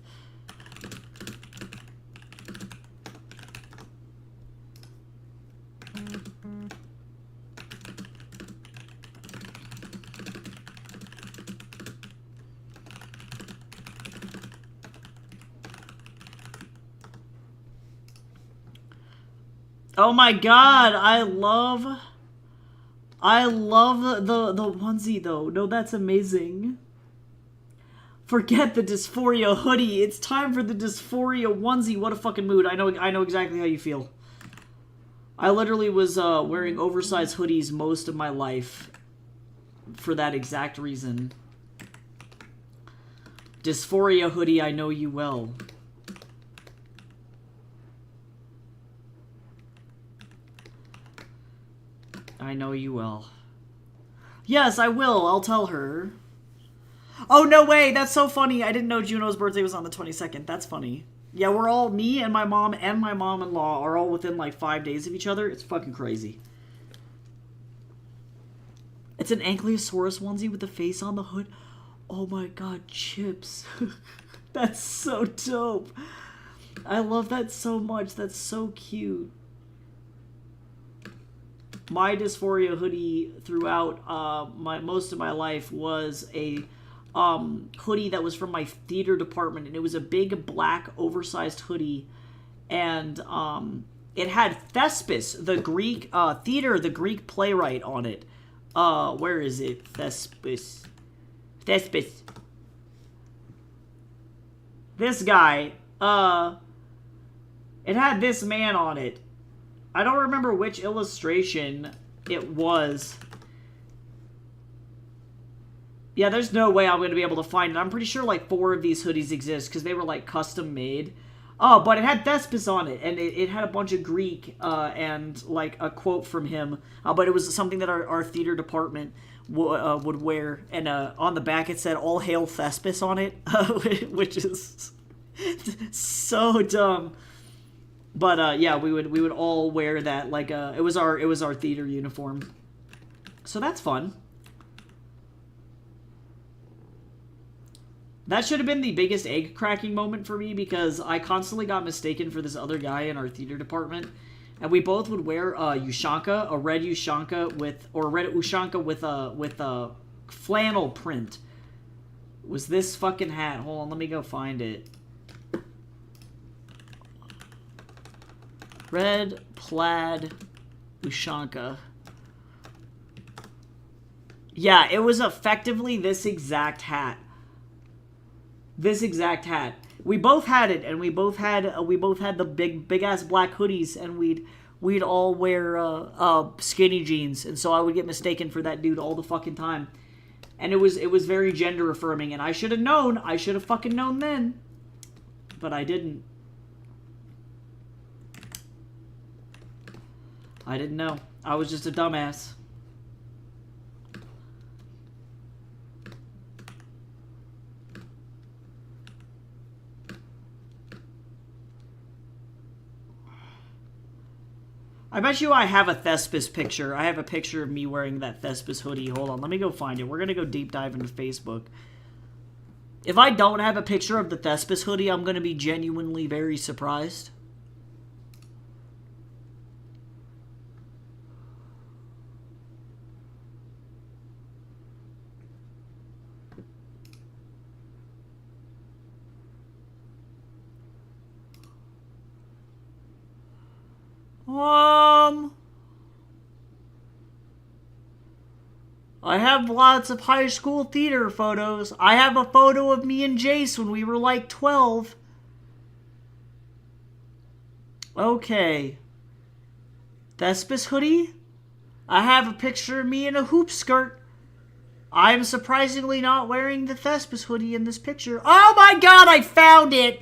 Oh my god, I love the onesie though. No, that's amazing. Forget the dysphoria hoodie. It's time for the dysphoria onesie. What a fucking mood. I know exactly how you feel. I literally was wearing oversized hoodies most of my life for that exact reason. Dysphoria hoodie, I know you well. I know you will. Yes, I will. I'll tell her. Oh, no way. That's so funny. I didn't know Juno's birthday was on the 22nd. That's funny. Yeah, we're all, me and my mom-in-law are all within like 5 days of each other. It's fucking crazy. It's an Ankylosaurus onesie with the face on the hood. Oh my god, Chips. That's so dope. I love that so much. That's so cute. My dysphoria hoodie throughout most of my life was a hoodie that was from my theater department, and it was a big black oversized hoodie, and it had Thespis, the Greek the Greek playwright on it. Where is it? Thespis. This guy. It had this man on it. I don't remember which illustration it was. Yeah, there's no way I'm going to be able to find it. I'm pretty sure like 4 of these hoodies exist because they were like custom made. Oh, but it had Thespis on it, and it had a bunch of Greek and like a quote from him. But it was something that our theater department would wear, and on the back it said "All Hail Thespis" on it, which is so dumb. But yeah, we would all wear that like it was our theater uniform. So that's fun. That should have been the biggest egg cracking moment for me because I constantly got mistaken for this other guy in our theater department, and we both would wear Ushanka, a red Ushanka with a flannel print. It was this fucking hat? Hold on, let me go find it. Red plaid Ushanka. Yeah, it was effectively this exact hat. This exact hat. We both had it, and we both had the big ass black hoodies, and we'd all wear skinny jeans, and so I would get mistaken for that dude all the fucking time. And it was very gender affirming, and I should have known. I should have fucking known then. But I didn't. I didn't know. I was just a dumbass. I bet you I have a Thespis picture. I have a picture of me wearing that Thespis hoodie. Hold on, let me go find it. We're going to go deep dive into Facebook. If I don't have a picture of the Thespis hoodie, I'm going to be genuinely very surprised. I have lots of high school theater photos. I have a photo of me and Jace when we were like 12. Okay. Thespis hoodie? I have a picture of me in a hoop skirt. I'm surprisingly not wearing the Thespis hoodie in this picture. Oh my god, I found it!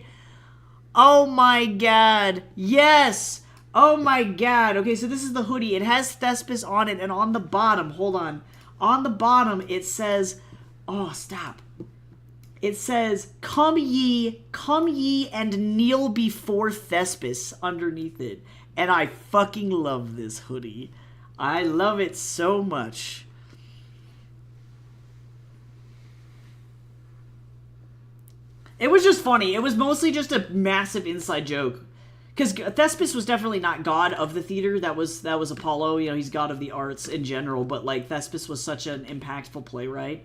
Oh my god. Yes! Oh my god. Okay, so this is the hoodie. It has Thespis on it, and on the bottom, hold on. On the bottom, it says, oh, stop. It says, come ye, and kneel before Thespis underneath it. And I fucking love this hoodie. I love it so much. It was just funny. It was mostly just a massive inside joke. Because Thespis was definitely not god of the theater. That was Apollo. You know, he's god of the arts in general. But, like, Thespis was such an impactful playwright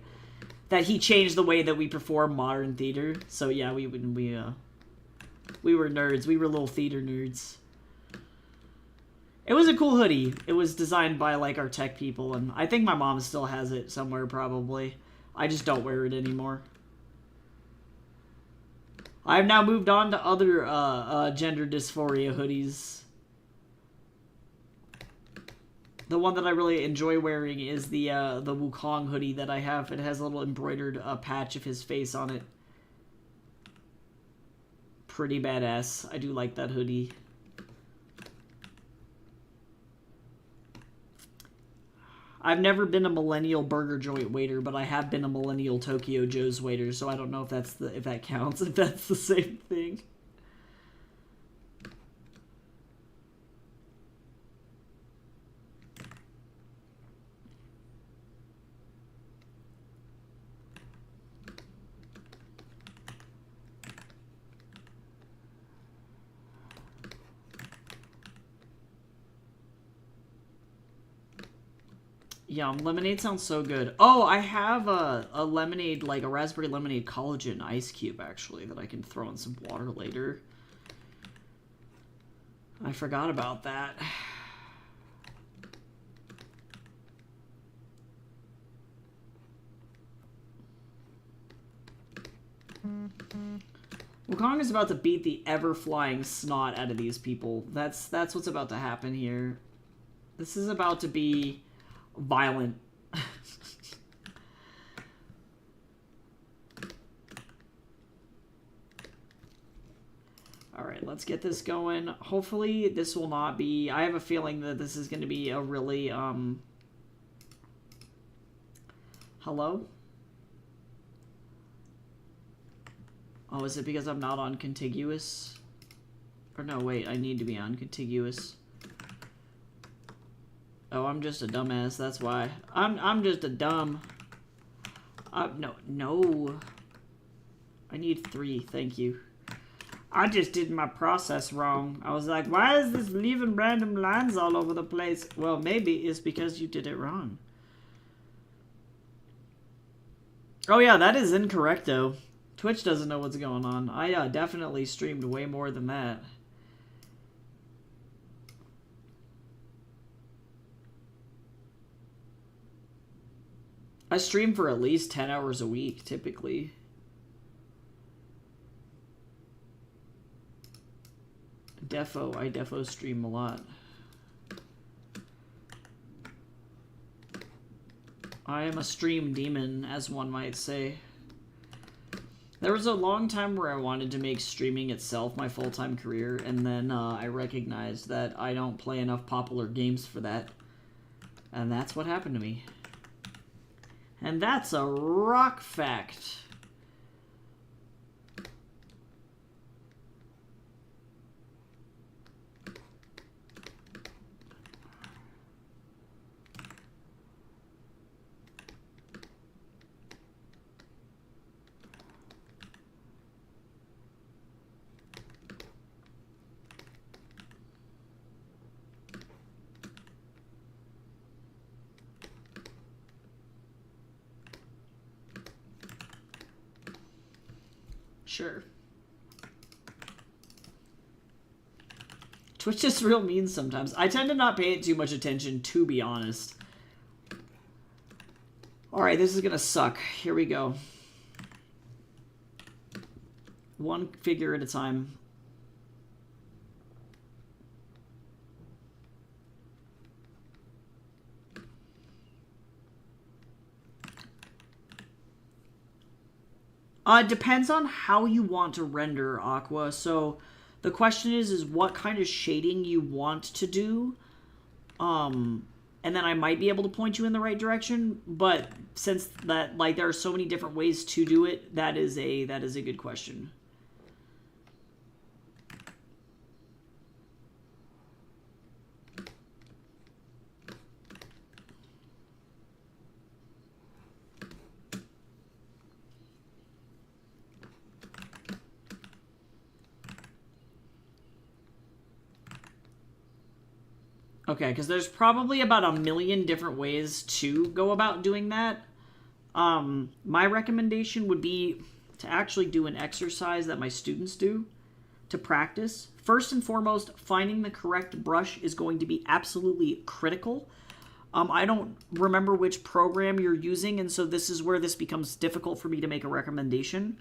that he changed the way that we perform modern theater. So, yeah, we were nerds. We were little theater nerds. It was a cool hoodie. It was designed by, like, our tech people. And I think my mom still has it somewhere, probably. I just don't wear it anymore. I've now moved on to other gender dysphoria hoodies. The one that I really enjoy wearing is the Wukong hoodie that I have. It has a little embroidered patch of his face on it. Pretty badass. I do like that hoodie. I've never been a millennial burger joint waiter, but I have been a millennial Tokyo Joe's waiter, so I don't know if that counts, if that's the same thing. Yum, lemonade sounds so good. Oh, I have a lemonade, like a raspberry lemonade collagen ice cube, actually, that I can throw in some water later. I forgot about that. Wukong is about to beat the ever-flying snot out of these people. That's what's about to happen here. This is about to be violent. Alright, let's get this going. Hopefully this will not be... I have a feeling that this is going to be a really, Hello? Oh, is it because I'm not on contiguous? Or no, wait, I need to be on contiguous. Oh, I'm just a dumbass, that's why. I'm just a dumb... No. I need 3, thank you. I just did my process wrong. I was like, why is this leaving random lines all over the place? Well, maybe it's because you did it wrong. Oh yeah, that is incorrect though. Twitch doesn't know what's going on. I definitely streamed way more than that. I stream for at least 10 hours a week, typically. I defo stream a lot. I am a stream demon, as one might say. There was a long time where I wanted to make streaming itself my full-time career, and then I recognized that I don't play enough popular games for that. And that's what happened to me. And that's a rock fact. Sure. Twitch is real mean sometimes. I tend to not pay it too much attention, to be honest. Alright, this is gonna suck. Here we go. One figure at a time. It depends on how you want to render, Aqua. So the question is what kind of shading you want to do. And then I might be able to point you in the right direction. But since that, like, there are so many different ways to do it, that is a good question. Okay, because there's probably about a million different ways to go about doing that. My recommendation would be to actually do an exercise that my students do to practice. First and foremost, finding the correct brush is going to be absolutely critical. I don't remember which program you're using, and so this is where this becomes difficult for me to make a recommendation.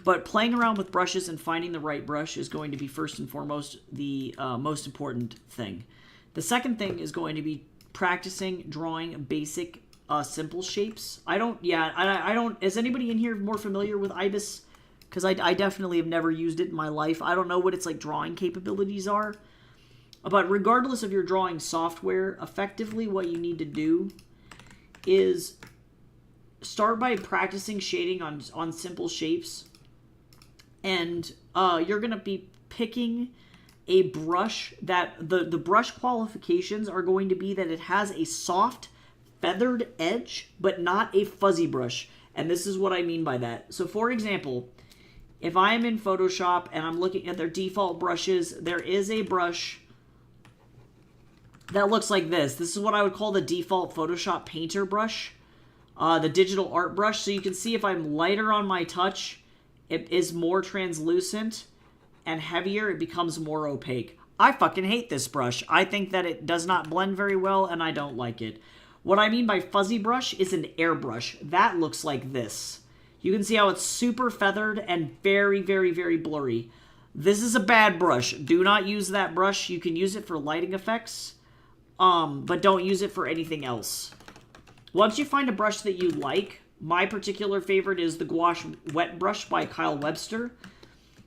But playing around with brushes and finding the right brush is going to be first and foremost the most important thing. The second thing is going to be practicing drawing basic simple shapes. I don't, is anybody in here more familiar with IBIS? Because I definitely have never used it in my life. I don't know what its like drawing capabilities are. But regardless of your drawing software, effectively what you need to do is start by practicing shading on simple shapes. And you're going to be picking a brush that the brush qualifications are going to be that it has a soft feathered edge, but not a fuzzy brush. And this is what I mean by that. So for example, if I am in Photoshop and I'm looking at their default brushes, there is a brush that looks like this. This is what I would call the default Photoshop painter brush, the digital art brush. So you can see if I'm lighter on my touch, it is more translucent, and heavier, it becomes more opaque. I fucking hate this brush. I think that it does not blend very well, and I don't like it. What I mean by fuzzy brush is an airbrush. That looks like this. You can see how it's super feathered and very, very, very blurry. This is a bad brush. Do not use that brush. You can use it for lighting effects, but don't use it for anything else. Once you find a brush that you like, my particular favorite is the Gouache Wet Brush by Kyle Webster.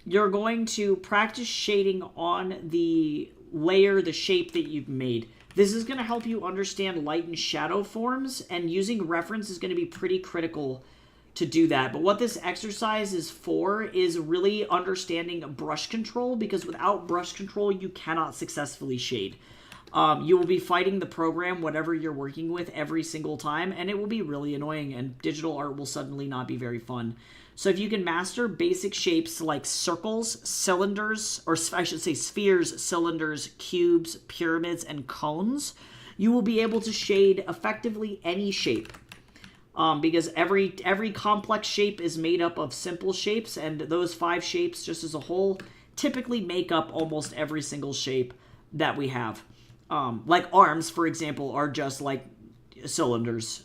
You're going to practice shading on the layer, the shape that you've made. This is going to help you understand light and shadow forms, and using reference is going to be pretty critical to do that. But what this exercise is for is really understanding brush control, because without brush control, you cannot successfully shade. You will be fighting the program, whatever you're working with, every single time, and it will be really annoying, and digital art will suddenly not be very fun. So if you can master basic shapes like circles, cylinders, or I should say spheres, cylinders, cubes, pyramids, and cones, you will be able to shade effectively any shape. Because every complex shape is made up of simple shapes, and those 5 shapes, just as a whole, typically make up almost every single shape that we have. Like arms, for example, are just like cylinders.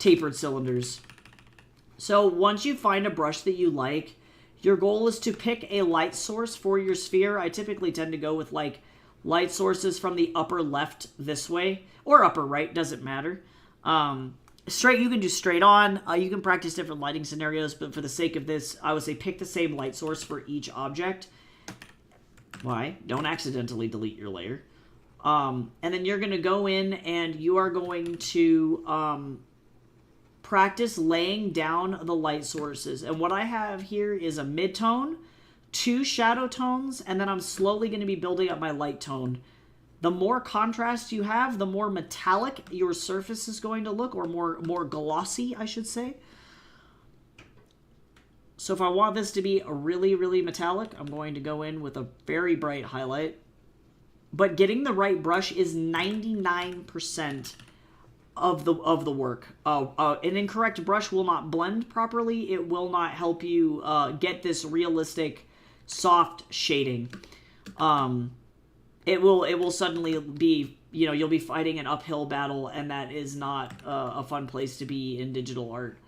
tapered cylinders. So once you find a brush that you like, your goal is to pick a light source for your sphere. I typically tend to go with like light sources from the upper left this way, or upper right, doesn't matter. Straight, you can do straight on. You can practice different lighting scenarios, but for the sake of this, I would say pick the same light source for each object. Why? Don't accidentally delete your layer. And then you're going to go in and you are going to practice laying down the light sources. And what I have here is a mid-tone, 2 shadow tones, and then I'm slowly going to be building up my light tone. The more contrast you have, the more metallic your surface is going to look, or more glossy, I should say. So if I want this to be really, really metallic, I'm going to go in with a very bright highlight. But getting the right brush is 99% of the work. An incorrect brush will not blend properly. It will not help you get this realistic, soft shading. It will suddenly be, you'll be fighting an uphill battle, and that is not a fun place to be in digital art.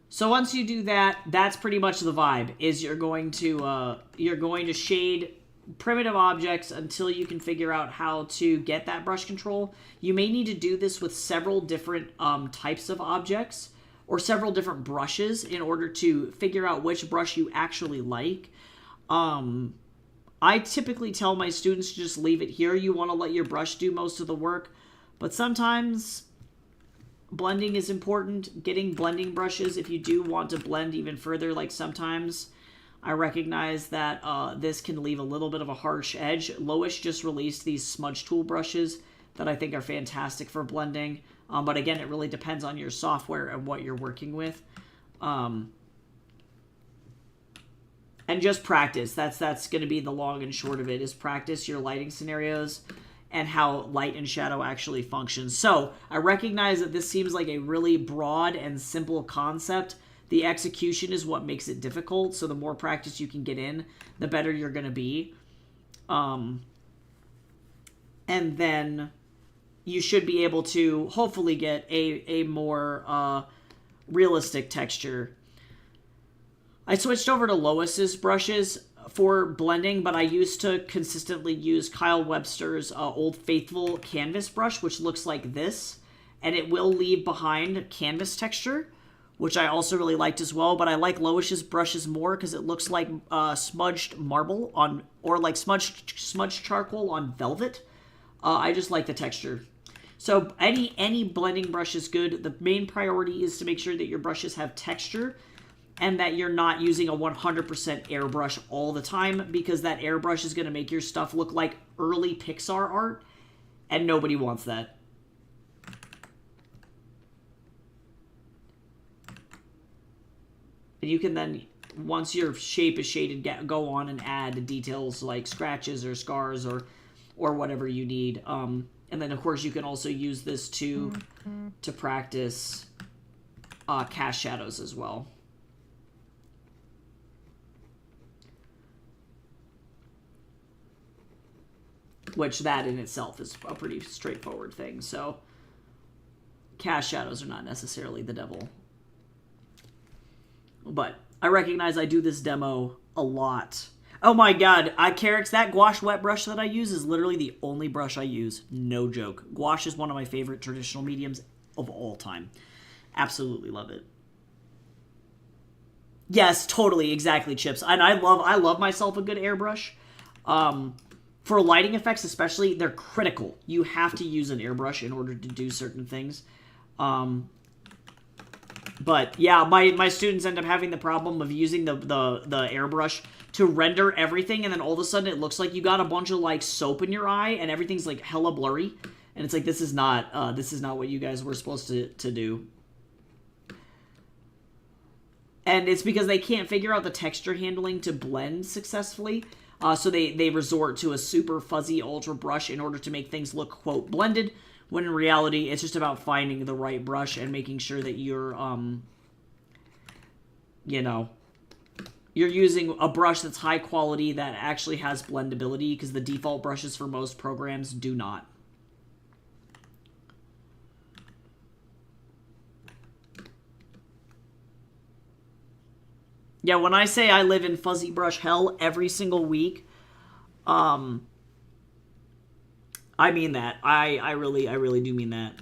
So once you do that, that's pretty much the vibe. Is you're going to shade primitive objects until you can figure out how to get that brush control. You may need to do this with several different types of objects or several different brushes in order to figure out which brush you actually like. I typically tell my students to just leave it here. You want to let your brush do most of the work, but sometimes blending is important. Getting blending brushes if you do want to blend even further. Like sometimes I recognize that this can leave a little bit of a harsh edge. Lowish just released these smudge tool brushes that I think are fantastic for blending. But again, it really depends on your software and what you're working with. And just practice. That's going to be the long and short of it, is practice your lighting scenarios and how light and shadow actually functions. So I recognize that this seems like a really broad and simple concept. The execution is what makes it difficult. So the more practice you can get in, the better you're going to be. And then you should be able to hopefully get a more realistic texture. I switched over to Lois's brushes for blending, but I used to consistently use Kyle Webster's Old Faithful canvas brush, which looks like this, and it will leave behind canvas texture, which I also really liked as well. But I like Lois's brushes more because it looks like smudged marble on, or like smudged charcoal on velvet. I just like the texture. So any blending brush is good. The main priority is to make sure that your brushes have texture and that you're not using a 100% airbrush all the time, because that airbrush is going to make your stuff look like early Pixar art, and nobody wants that. And you can then, once your shape is shaded, go on and add details like scratches or scars or whatever you need. And then, of course, you can also use this to practice cast shadows as well. Which that in itself is a pretty straightforward thing. So cast shadows are not necessarily the devil. But I recognize I do this demo a lot. Oh my god, Carix, that gouache wet brush that I use is literally the only brush I use. No joke. Gouache is one of my favorite traditional mediums of all time. Absolutely love it. Yes, totally, exactly, Chips. And I love myself a good airbrush. For lighting effects especially, they're critical. You have to use an airbrush in order to do certain things. But yeah, my students end up having the problem of using the airbrush to render everything, and then all of a sudden it looks like you got a bunch of like soap in your eye, and everything's like hella blurry. And it's like, this is not what you guys were supposed to do. And it's because they can't figure out the texture handling to blend successfully. So they resort to a super fuzzy ultra brush in order to make things look, quote, blended, when in reality it's just about finding the right brush and making sure that you're, you're using a brush that's high quality that actually has blendability, because the default brushes for most programs do not. Yeah, when I say I live in fuzzy brush hell every single week, I mean that. I really do mean that.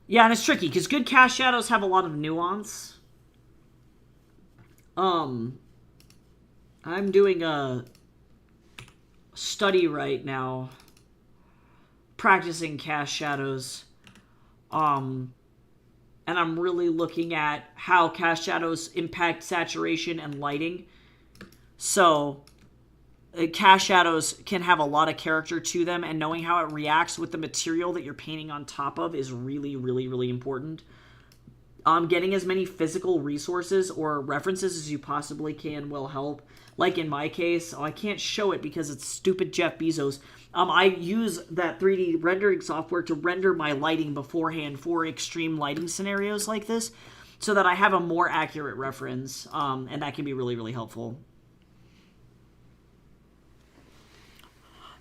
Yeah, and it's tricky because good cast shadows have a lot of nuance. I'm doing a study right now, practicing cast shadows. And I'm really looking at how cast shadows impact saturation and lighting. So, cast shadows can have a lot of character to them, and knowing how it reacts with the material that you're painting on top of is really, really, really important. Getting as many physical resources or references as you possibly can will help. Like in my case, I can't show it because it's stupid Jeff Bezos. I use that 3D rendering software to render my lighting beforehand for extreme lighting scenarios like this, so that I have a more accurate reference, and that can be really, really helpful.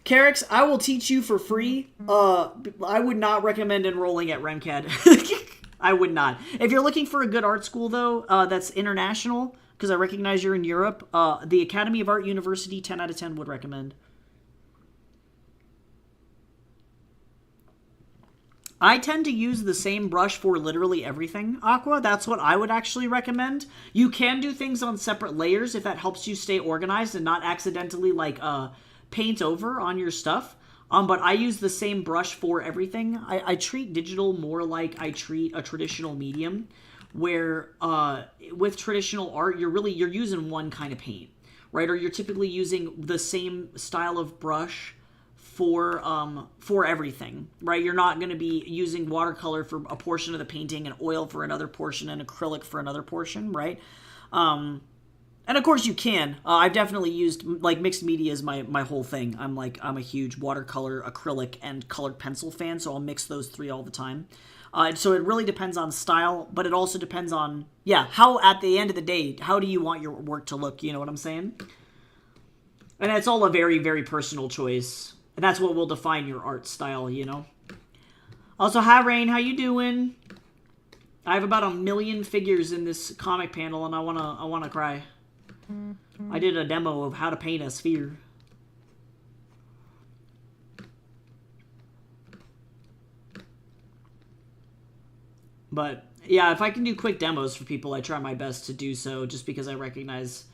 Carix, I will teach you for free. I would not recommend enrolling at RenCAD. I would not. If you're looking for a good art school, though, that's international, because I recognize you're in Europe, the Academy of Art University, 10 out of 10 would recommend. I tend to use the same brush for literally everything, Aqua. That's what I would actually recommend. You can do things on separate layers if that helps you stay organized and not accidentally, like, paint over on your stuff. But I use the same brush for everything. I treat digital more like I treat a traditional medium, where with traditional art, you're using one kind of paint, right? Or you're typically using the same style of brush for everything, right? You're not going to be using watercolor for a portion of the painting and oil for another portion and acrylic for another portion, right? And of course you can. I've definitely used, like, mixed media is my whole thing. I'm a huge watercolor, acrylic, and colored pencil fan, so I'll mix those three all the time. So it really depends on style, but it also depends on, how at the end of the day, how do you want your work to look? You know what I'm saying? And it's all a very, very personal choice. And that's what will define your art style, you know? Also, hi Rain, how you doing? I have about 1 million figures in this comic panel, and I wanna cry. I did a demo of how to paint a sphere. But yeah, if I can do quick demos for people, I try my best to do so, just because I recognize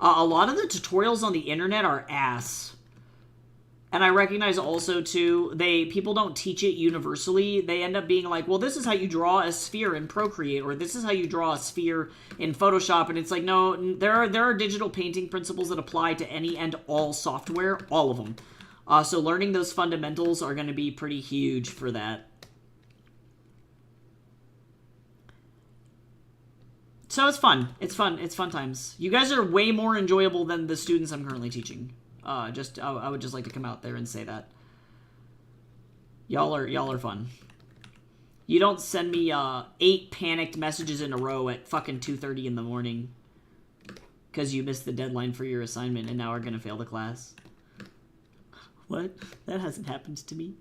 a lot of the tutorials on the internet are ass. And I recognize also, too, people don't teach it universally. They end up being like, well, this is how you draw a sphere in Procreate, or this is how you draw a sphere in Photoshop. And it's like, no, there are digital painting principles that apply to any and all software, all of them. So learning those fundamentals are going to be pretty huge for that. So it's fun. It's fun. It's fun times. You guys are way more enjoyable than the students I'm currently teaching. I would just like to come out there and say that. Y'all are fun. You don't send me 8 panicked messages in a row at fucking 2:30 in the morning because you missed the deadline for your assignment and now are gonna fail the class. What? That hasn't happened to me.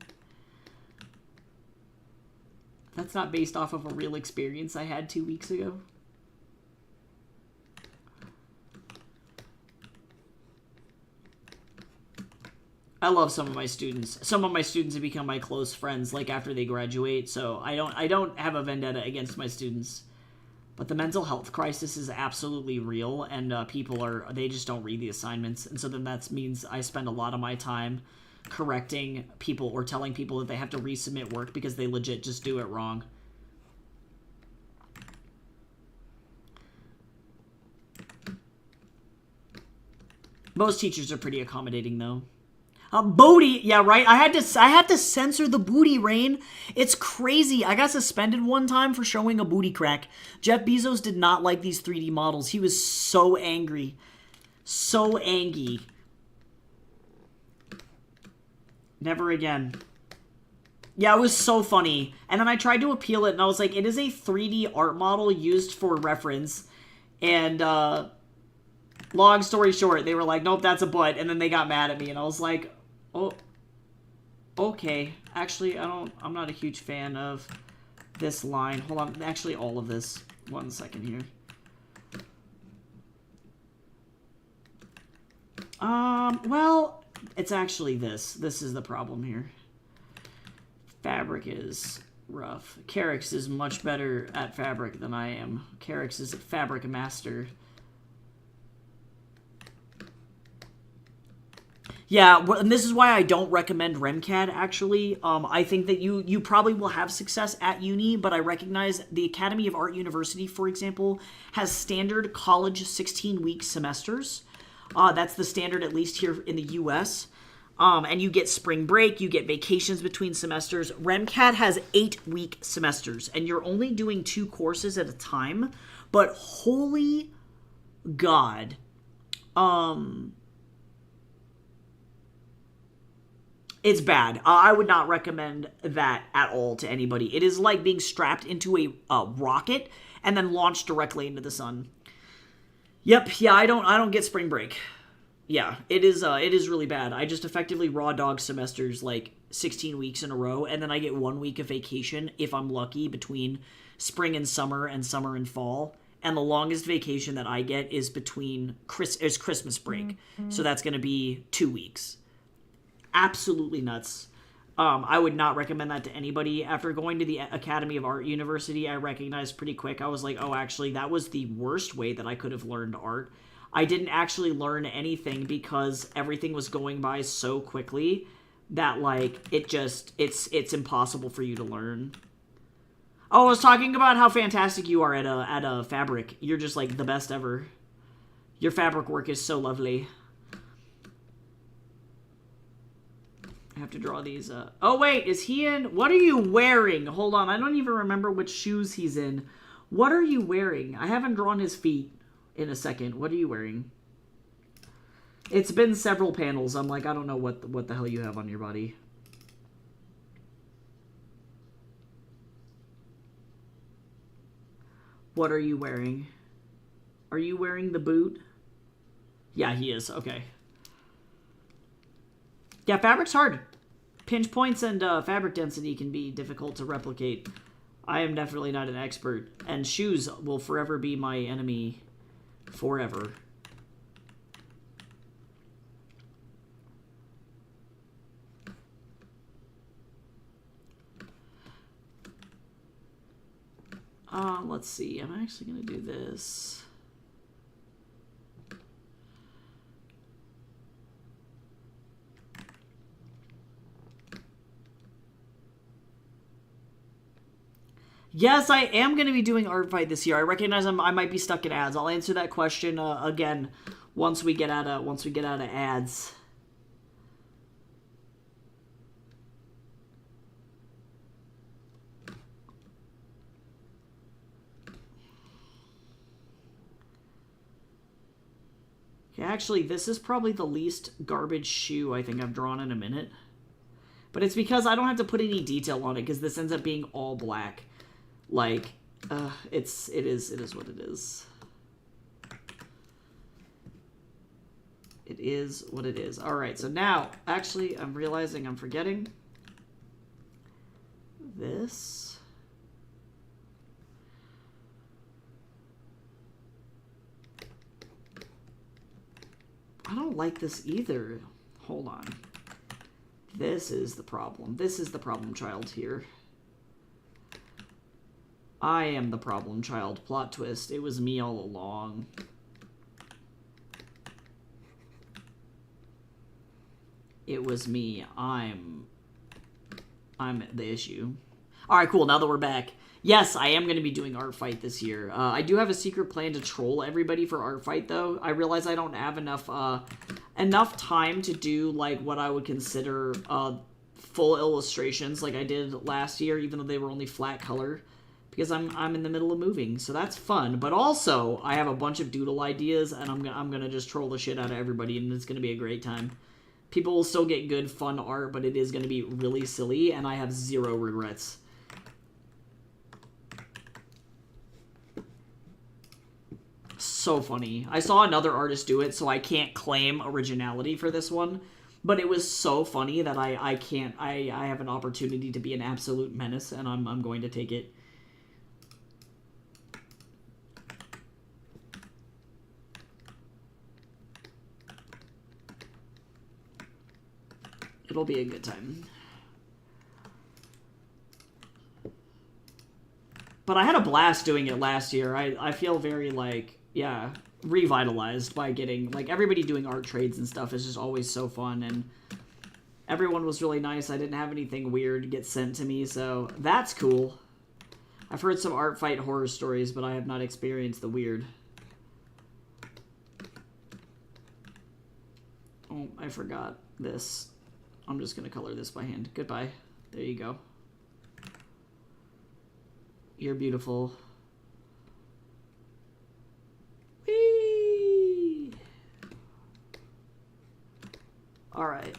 That's not based off of a real experience I had 2 weeks ago. I love some of my students. Some of my students have become my close friends, like, after they graduate, so I don't have a vendetta against my students. But the mental health crisis is absolutely real, and they just don't read the assignments, and so then that means I spend a lot of my time correcting people or telling people that they have to resubmit work because they legit just do it wrong. Most teachers are pretty accommodating, though. Booty, yeah, right. I had to censor the booty, Rain. It's crazy. I got suspended one time for showing a booty crack. Jeff Bezos did not like these 3D models. He was so angry, so angry. Never again. Yeah, it was so funny. And then I tried to appeal it, and I was like, it is a 3D art model used for reference. And long story short, they were like, nope, that's a butt. And then they got mad at me, and I was like, oh, okay. Actually, I'm not a huge fan of this line. Hold on. Actually, all of this. 1 second here. Well, it's actually this. This is the problem here. Fabric is rough. Carix is much better at fabric than I am. Carix is a fabric master. Yeah, and this is why I don't recommend REMCAD, actually. I think that you probably will have success at uni, but I recognize the Academy of Art University, for example, has standard college 16-week semesters. That's the standard, at least here in the U.S., and you get spring break, you get vacations between semesters. REMCAD has 8-week semesters, and you're only doing 2 courses at a time, but holy God, it's bad. I would not recommend that at all to anybody. It is like being strapped into a rocket and then launched directly into the sun. Yep, yeah, I don't get spring break. Yeah, it is really bad. I just effectively raw dog semesters like 16 weeks in a row, and then I get 1 week of vacation if I'm lucky between spring and summer and fall. And the longest vacation that I get is Christmas break. Mm-hmm. So that's going to be 2 weeks. Absolutely nuts. I would not recommend that to anybody. After going to the Academy of Art University, I recognized pretty quick. I was like, oh, actually, that was the worst way that I could have learned art. I didn't actually learn anything because everything was going by so quickly that, like, it's impossible for you to learn. Oh, I was talking about how fantastic you are at a fabric. You're just, like, the best ever. Your fabric work is so lovely. I have to draw these. Oh, wait, is he in? What are you wearing? Hold on, I don't even remember which shoes he's in. What are you wearing? I haven't drawn his feet in a second. What are you wearing? It's been several panels. I'm like, I don't know what the hell you have on your body. What are you wearing? Are you wearing the boot? Yeah, he is. Okay. Yeah, fabric's hard. Pinch points and fabric density can be difficult to replicate. I am definitely not an expert. And shoes will forever be my enemy. Forever. Let's see. I'm actually going to do this. Yes, I am going to be doing Art Fight this year. I recognize I might be stuck in ads. I'll answer that question again once we get out of ads. Okay, actually, this is probably the least garbage shoe I think I've drawn in a minute. But it's because I don't have to put any detail on it because this ends up being all black. Like, it is what it is. It is what it is. All right, so now, actually, I'm realizing I'm forgetting this. I don't like this either. Hold on. This is the problem. This is the problem child here. I am the problem child. Plot twist. It was me all along. It was me. I'm the issue. Alright, cool. Now that we're back. Yes, I am going to be doing Art Fight this year. I do have a secret plan to troll everybody for Art Fight, though. I realize I don't have enough time to do, like, what I would consider full illustrations like I did last year, even though they were only flat color. Because I'm in the middle of moving, so that's fun. But also, I have a bunch of doodle ideas, and I'm gonna just troll the shit out of everybody, and it's gonna be a great time. People will still get good, fun art, but it is gonna be really silly, and I have zero regrets. So funny. I saw another artist do it, so I can't claim originality for this one. But it was so funny that I have an opportunity to be an absolute menace, and I'm going to take it. It'll be a good time. But I had a blast doing it last year. I feel very, like, yeah, revitalized by getting, like, everybody doing art trades and stuff is just always so fun, and everyone was really nice. I didn't have anything weird get sent to me, so that's cool. I've heard some art fight horror stories, but I have not experienced the weird. Oh, I forgot this. I'm just going to color this by hand. Goodbye. There you go. You're beautiful. Whee! Alright.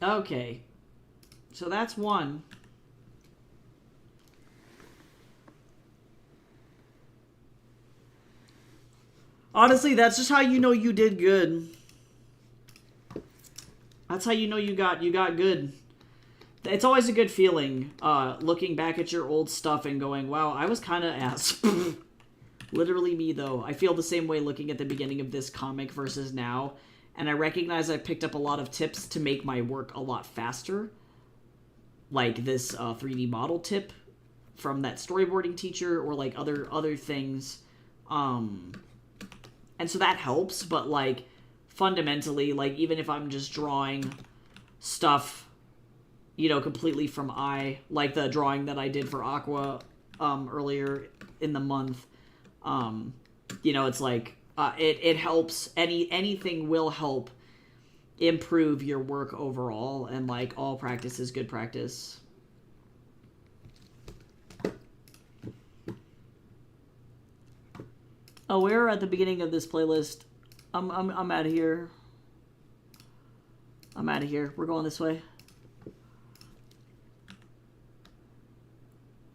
Okay. So that's one. Honestly, that's just how you know you did good. That's how you know you got good. It's always a good feeling, looking back at your old stuff and going, wow, I was kind of ass. Literally me, though. I feel the same way looking at the beginning of this comic versus now, and I recognize I picked up a lot of tips to make my work a lot faster. Like this 3D model tip from that storyboarding teacher, or like other things. And so that helps, but like fundamentally, like even if I'm just drawing stuff, you know, completely from eye, like the drawing that I did for Aqua earlier in the month, you know, it's like it helps. Anything will help improve your work overall, and like all practice is good practice. Oh, we're at the beginning of this playlist. I'm out of here. I'm out of here. We're going this way.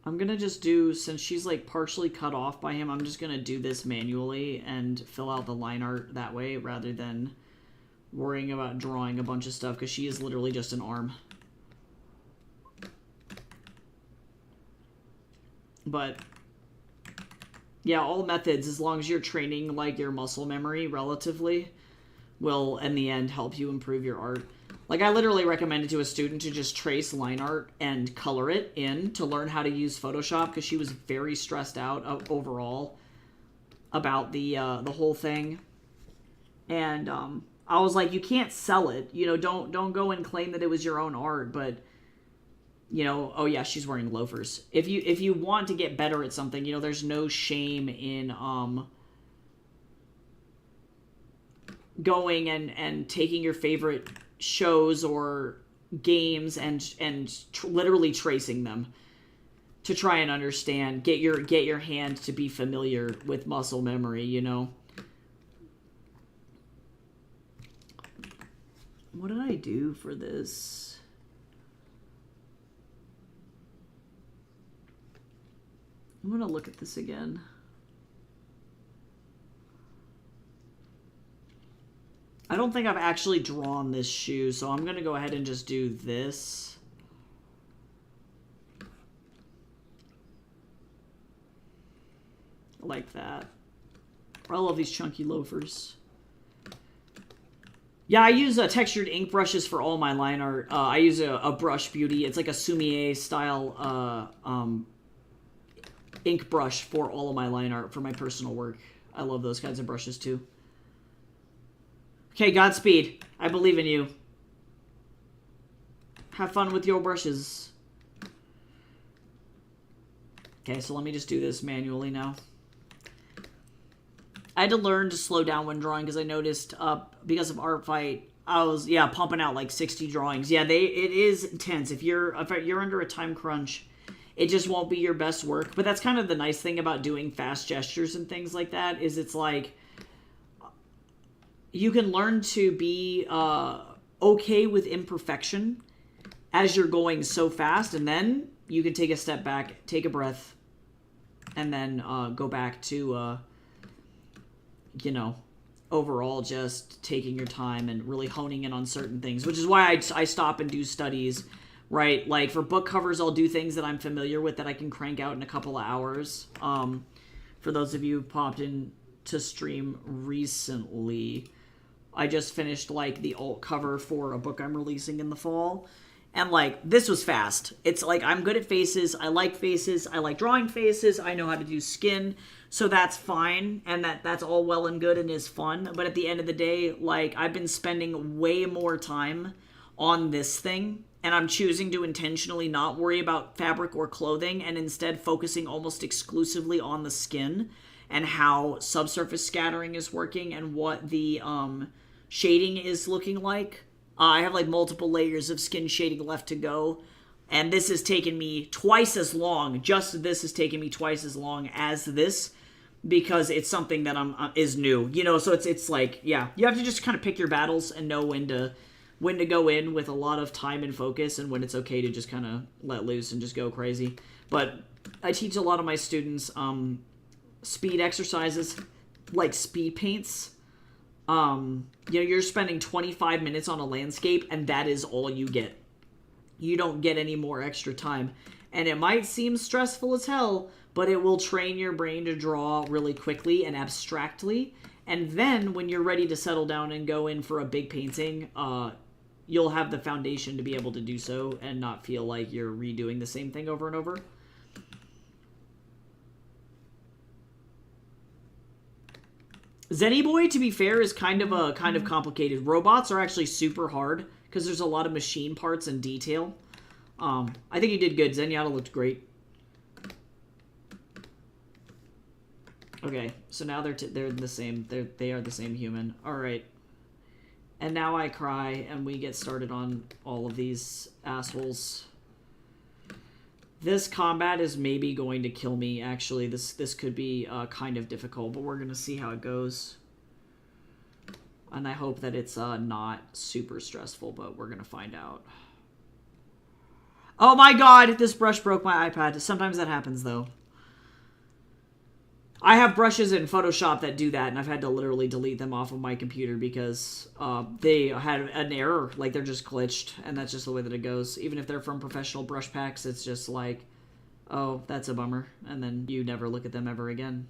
I'm gonna just do, since she's like partially cut off by him, I'm just gonna do this manually and fill out the line art that way rather than worrying about drawing a bunch of stuff, because she is literally just an arm. But yeah, all methods, as long as you're training like your muscle memory relatively, will in the end help you improve your art. Like, I literally recommended to a student to just trace line art and color it in to learn how to use Photoshop, because she was very stressed out overall about the whole thing. And I was like, you can't sell it. You know, don't go and claim that it was your own art, but you know, oh yeah, she's wearing loafers. If you want to get better at something, you know, there's no shame in going and taking your favorite shows or games and literally tracing them to try and understand, get your hand to be familiar with muscle memory, you know. What did I do for this? I'm going to look at this again. I don't think I've actually drawn this shoe, so I'm going to go ahead and just do this. Like that. I love these chunky loafers. Yeah, I use textured ink brushes for all my line art. I use a Brush Beauty. It's like a Sumier style ink brush for all of my line art for my personal work. I love those kinds of brushes too. Okay, Godspeed. I believe in you. Have fun with your brushes. Okay, so let me just do this manually now. I had to learn to slow down when drawing, because I noticed because of Art Fight, I was pumping out like 60 drawings. Yeah, it is intense. If you're under a time crunch, it just won't be your best work. But that's kind of the nice thing about doing fast gestures and things like that, is it's like you can learn to be okay with imperfection as you're going so fast, and then you can take a step back, take a breath, and then go back to you know, overall just taking your time and really honing in on certain things, which is why I stop and do studies, right? Like for book covers, I'll do things that I'm familiar with that I can crank out in a couple of hours. For those of you who popped in to stream recently, I just finished like the alt cover for a book I'm releasing in the fall. And like this was fast. It's like I'm good at faces. I like drawing faces. I know how to do skin. So that's fine, and that's all well and good and is fun. But at the end of the day, like I've been spending way more time on this thing, and I'm choosing to intentionally not worry about fabric or clothing and instead focusing almost exclusively on the skin and how subsurface scattering is working and what the shading is looking like. I have like multiple layers of skin shading left to go, and this has taken me twice as long. Just this has taken me twice as long as this, because it's something that is new, you know. So it's like, yeah, you have to just kind of pick your battles and know when to go in with a lot of time and focus, and when it's okay to just kind of let loose and just go crazy. But I teach a lot of my students speed exercises, like speed paints. You're spending 25 minutes on a landscape, and that is all you get. You don't get any more extra time. And it might seem stressful as hell, but it will train your brain to draw really quickly and abstractly. And then when you're ready to settle down and go in for a big painting, you'll have the foundation to be able to do so and not feel like you're redoing the same thing over and over. Zenny Boy, to be fair, is kind of complicated. Robots are actually super hard because there's a lot of machine parts and detail. I think you did good. Zenyatta looked great. Okay, so now they're the same. They are the same human. All right. And now I cry, and we get started on all of these assholes. This combat is maybe going to kill me, actually. This could be kind of difficult, but we're going to see how it goes. And I hope that it's not super stressful, but we're going to find out. Oh my god, this brush broke my iPad. Sometimes that happens, though. I have brushes in Photoshop that do that, and I've had to literally delete them off of my computer because they had an error. Like, they're just glitched, and that's just the way that it goes. Even if they're from professional brush packs, it's just like, oh, that's a bummer. And then you never look at them ever again.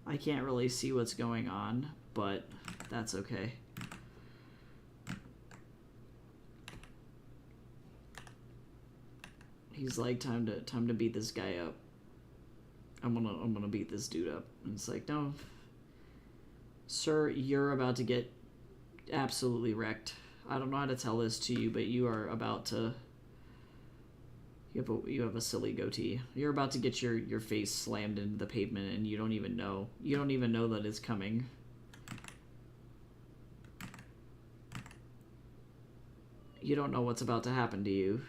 I can't really see what's going on, but that's okay. He's like, time to beat this guy up. I'm gonna beat this dude up. And it's like, no, sir, you're about to get absolutely wrecked. I don't know how to tell this to you, but you are about to. You have a silly goatee. You're about to get your face slammed into the pavement, and you don't even know. You don't even know that it's coming. You don't know what's about to happen to you.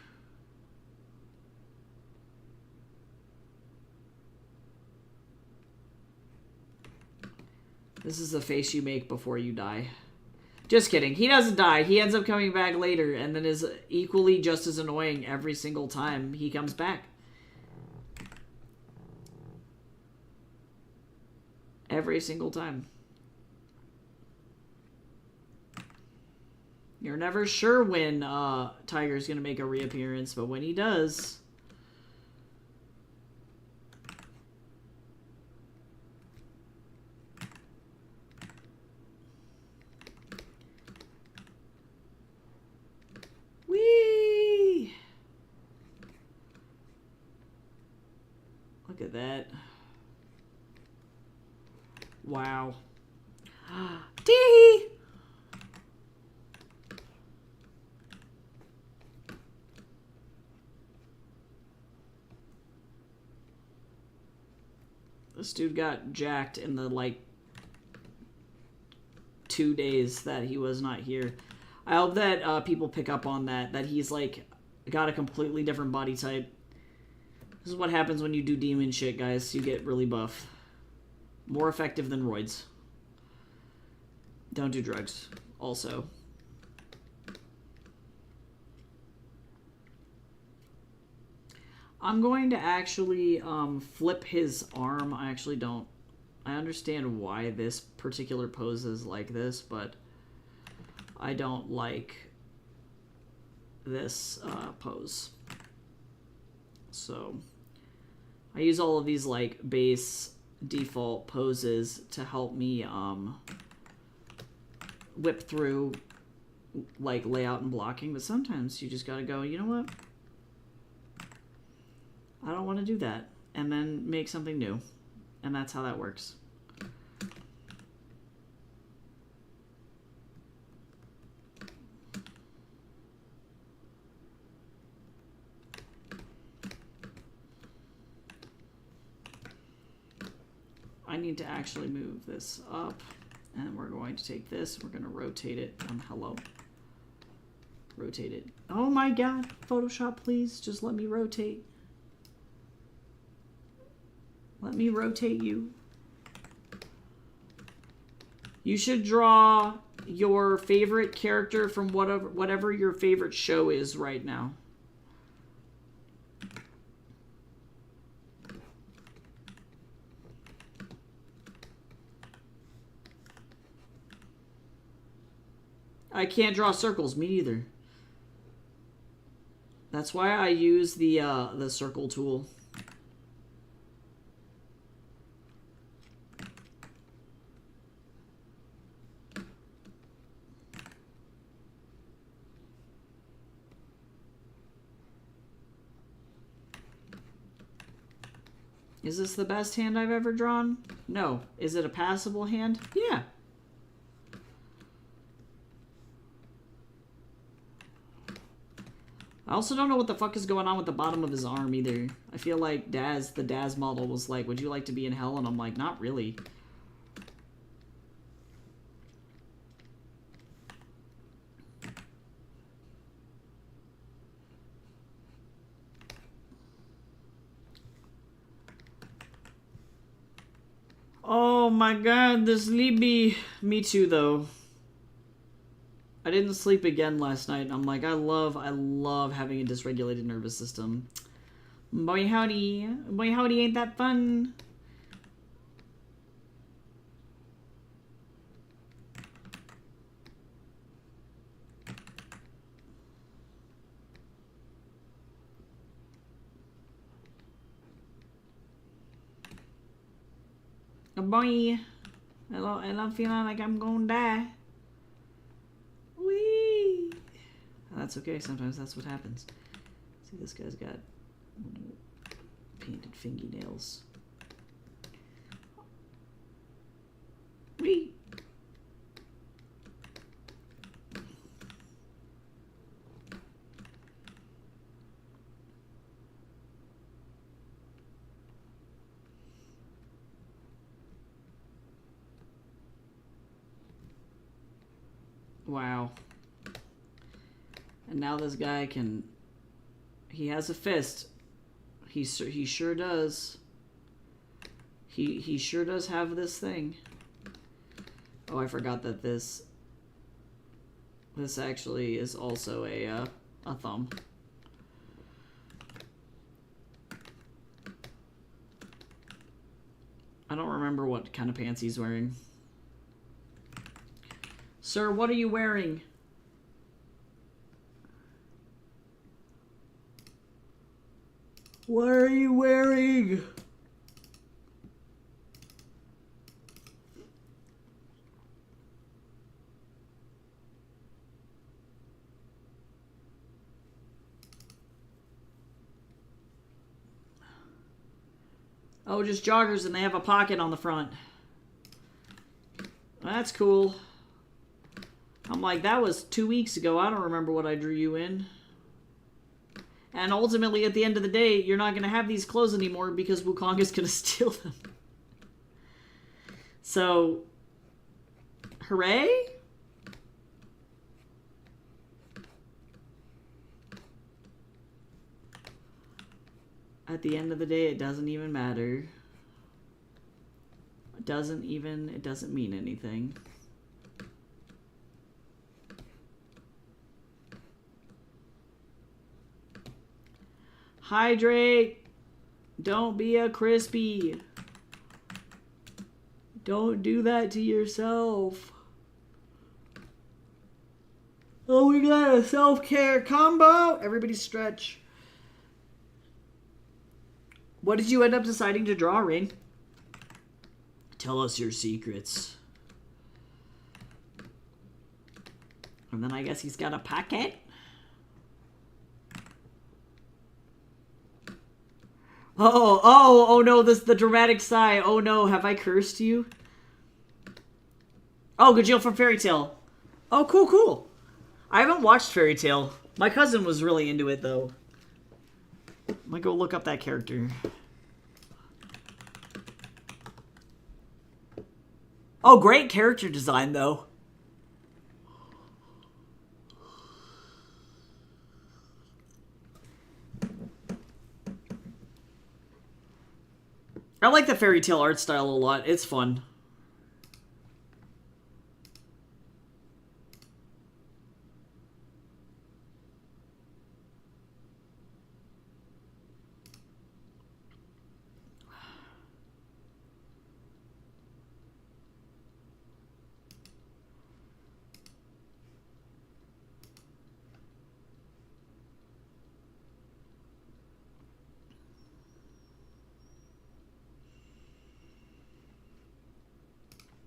This is the face you make before you die. Just kidding. He doesn't die. He ends up coming back later and then is equally just as annoying every single time he comes back. Every single time. You're never sure when Tiger's going to make a reappearance, but when he does... Whee! Look at that. Wow. Tee! This dude got jacked in the, like, 2 days that he was not here. I hope that people pick up on that he's, like, got a completely different body type. This is what happens when you do demon shit, guys. You get really buff. More effective than roids. Don't do drugs, also. I'm going to actually flip his arm. I actually don't... I understand why this particular pose is like this, but I don't like this pose. So I use all of these like base default poses to help me whip through like layout and blocking, but sometimes you just gotta go, you know what? I don't want to do that, and then make something new. And that's how that works. I need to actually move this up, and we're going to take this, we're going to rotate it. Hello. Rotate it. Oh my god, Photoshop, please, just let me rotate. Let me rotate you. You should draw your favorite character from whatever your favorite show is right now. I can't draw circles, me neither. That's why I use the circle tool. Is this the best hand I've ever drawn? No. Is it a passable hand? Yeah. I also don't know what the fuck is going on with the bottom of his arm either. I feel like the Daz model was like, would you like to be in hell? And I'm like, not really. Oh my god, the sleepy. Me too, though. I didn't sleep again last night. I'm like, I love having a dysregulated nervous system. Boy howdy, ain't that fun? Oh boy, I love feeling like I'm gonna die. Whee! That's okay, sometimes that's what happens. See, this guy's got painted fingernails. Whee! Wow. And now this guy can... He has a fist. He sure does. He sure does have this thing. Oh, I forgot that this actually is also a thumb. I don't remember what kind of pants he's wearing. Sir, what are you wearing? What are you wearing? Oh, just joggers and they have a pocket on the front. That's cool. I'm like, that was 2 weeks ago. I don't remember what I drew you in. And ultimately, at the end of the day, you're not going to have these clothes anymore because Wukong is going to steal them. So, hooray? At the end of the day, it doesn't even matter. It doesn't mean anything. Hydrate. Don't be a crispy. Don't do that to yourself. Oh, we got a self-care combo. Everybody stretch. What did you end up deciding to draw, Rain? Tell us your secrets. And then I guess he's got a packet. Oh no, this the dramatic sigh. Oh no, have I cursed you? Oh, Gajeel from Fairy Tail. Oh, cool. I haven't watched Fairy Tail. My cousin was really into it, though. I'm gonna go look up that character. Oh, great character design, though. I like the Fairy Tail art style a lot. It's fun.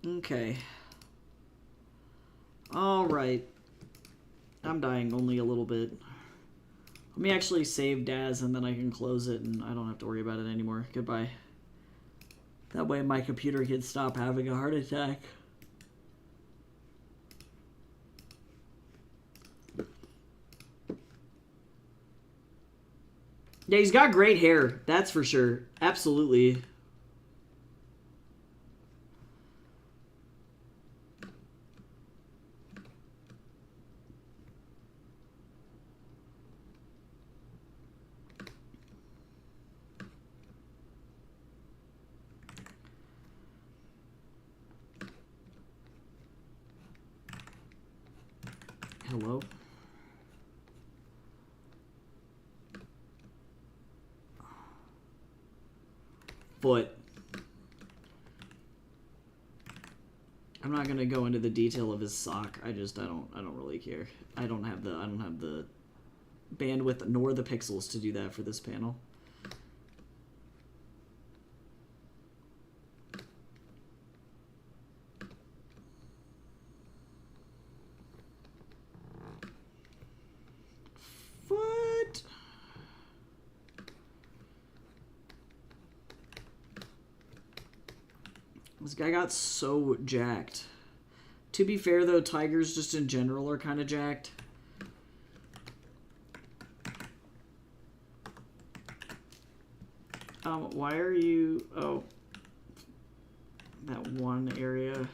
Okay. Alright. I'm dying only a little bit. Let me actually save Daz and then I can close it and I don't have to worry about it anymore. Goodbye. That way my computer can stop having a heart attack. Yeah, he's got great hair. That's for sure. Absolutely. Hello? Foot. I'm not gonna go into the detail of his sock. I don't really care. I don't have the bandwidth nor the pixels to do that for this panel. Foot. This guy got so jacked. To be fair, though, tigers just in general are kind of jacked. Why are you... Oh. That one area...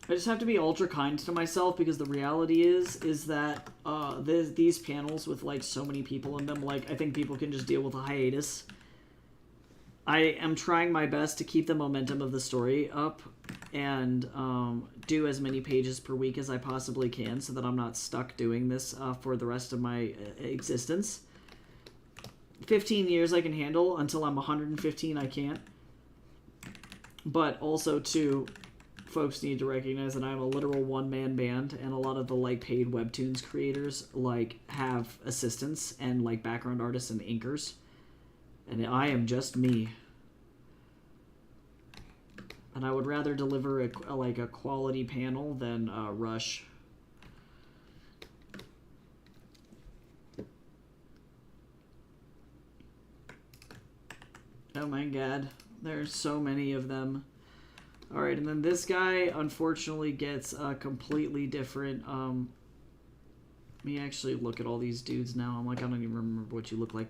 I just have to be ultra kind to myself because the reality is that these panels with like so many people in them, like I think people can just deal with a hiatus. I am trying my best to keep the momentum of the story up and do as many pages per week as I possibly can so that I'm not stuck doing this for the rest of my existence. 15 years I can handle. Until I'm 115 I can't. But also too, folks need to recognize that I'm a literal one-man band, and a lot of the like paid webtoons creators like have assistants and like background artists and inkers, and I am just me. And I would rather deliver a quality panel than rush. Oh my god, there's so many of them. Alright, and then this guy, unfortunately, gets a completely different, let me actually look at all these dudes now. I'm like, I don't even remember what you look like.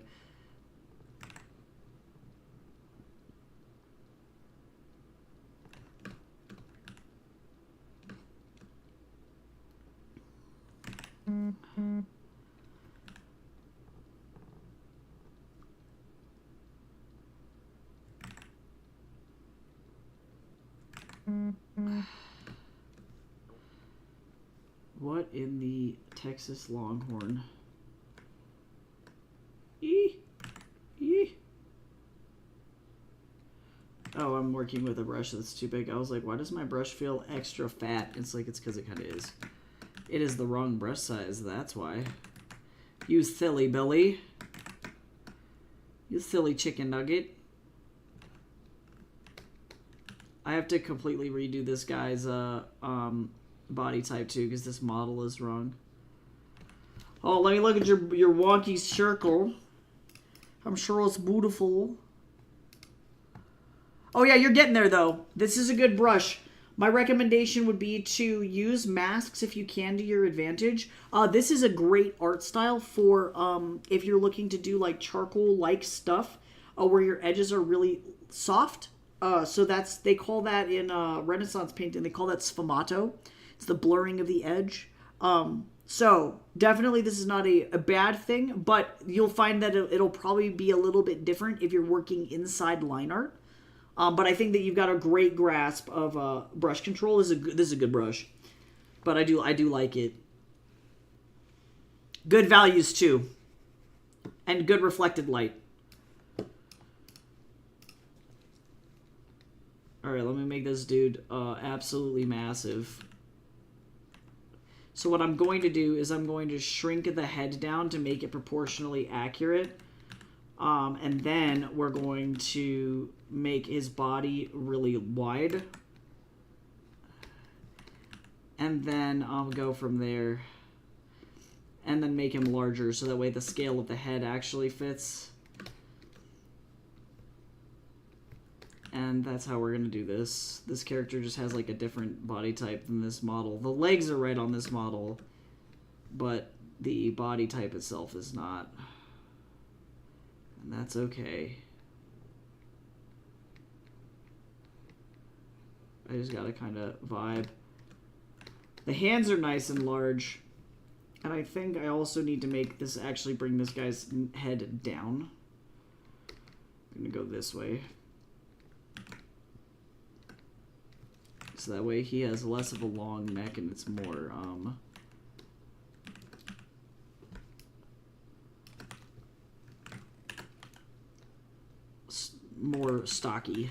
What in the Texas Longhorn? Eee. Eee. Oh, I'm working with a brush that's too big. I was like, why does my brush feel extra fat? It's like, it's because it kind of is. It is the wrong brush size, that's why. You silly Billy. You silly chicken nugget. I have to completely redo this guy's body type too, because this model is wrong. Oh, let me look at your wonky circle. I'm sure it's beautiful. Oh yeah, you're getting there though. This is a good brush. My recommendation would be to use masks if you can to your advantage. This is a great art style for if you're looking to do like charcoal-like stuff where your edges are really soft. So they call that in Renaissance painting, they call that sfumato. It's the blurring of the edge. So definitely this is not a bad thing, but you'll find that it'll probably be a little bit different if you're working inside line art. But I think that you've got a great grasp of brush control. This is a good brush, but I do like it. Good values too, and good reflected light. All right, let me make this dude absolutely massive. So what I'm going to do is I'm going to shrink the head down to make it proportionally accurate. And then we're going to make his body really wide. And then I'll go from there. And then make him larger so that way the scale of the head actually fits. And that's how we're going to do this. This character just has like a different body type than this model. The legs are right on this model, but the body type itself is not. And that's okay. I just gotta kind of vibe. The hands are nice and large. And I think I also need to make this actually bring this guy's head down. I'm gonna go this way. So that way he has less of a long neck and it's more, more stocky.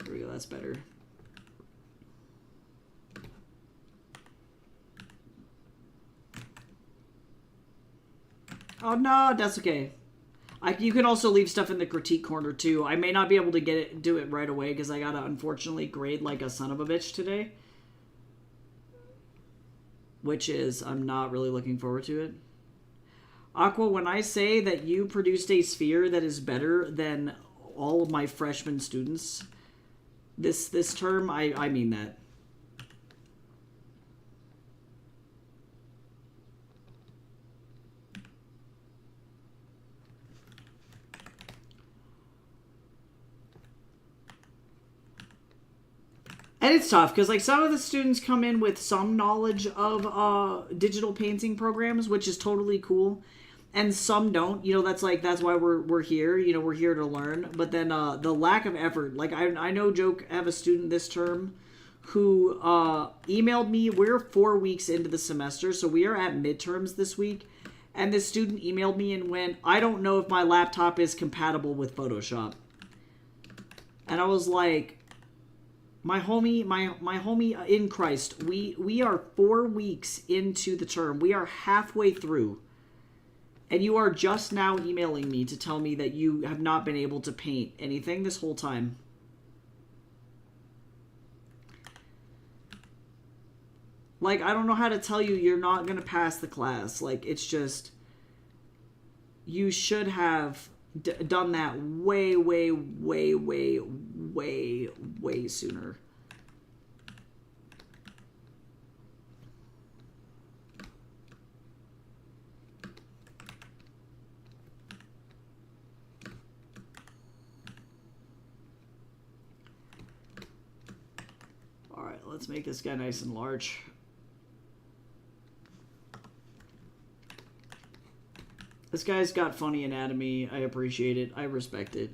There we go, that's better. Oh no, that's okay. You can also leave stuff in the critique corner too. I may not be able to do it right away because I gotta unfortunately grade like a son of a bitch today. Which is, I'm not really looking forward to it. Aqua, when I say that you produced a sphere that is better than all of my freshman students this term, I mean that. And it's tough because like some of the students come in with some knowledge of digital painting programs, which is totally cool, and some don't. You know, that's why we're here. You know, we're here to learn. But then the lack of effort. Like I know I have a student this term who emailed me. We're 4 weeks into the semester, so we are at midterms this week. And this student emailed me and went, "I don't know if my laptop is compatible with Photoshop." And I was like, my homie in Christ, we are 4 weeks into the term. We are halfway through. And you are just now emailing me to tell me that you have not been able to paint anything this whole time. Like, I don't know how to tell you you're not going to pass the class. Like, it's just, you should have done that way, way, way, way, way, way sooner. All right, let's make this guy nice and large. This guy's got funny anatomy. I appreciate it. I respect it.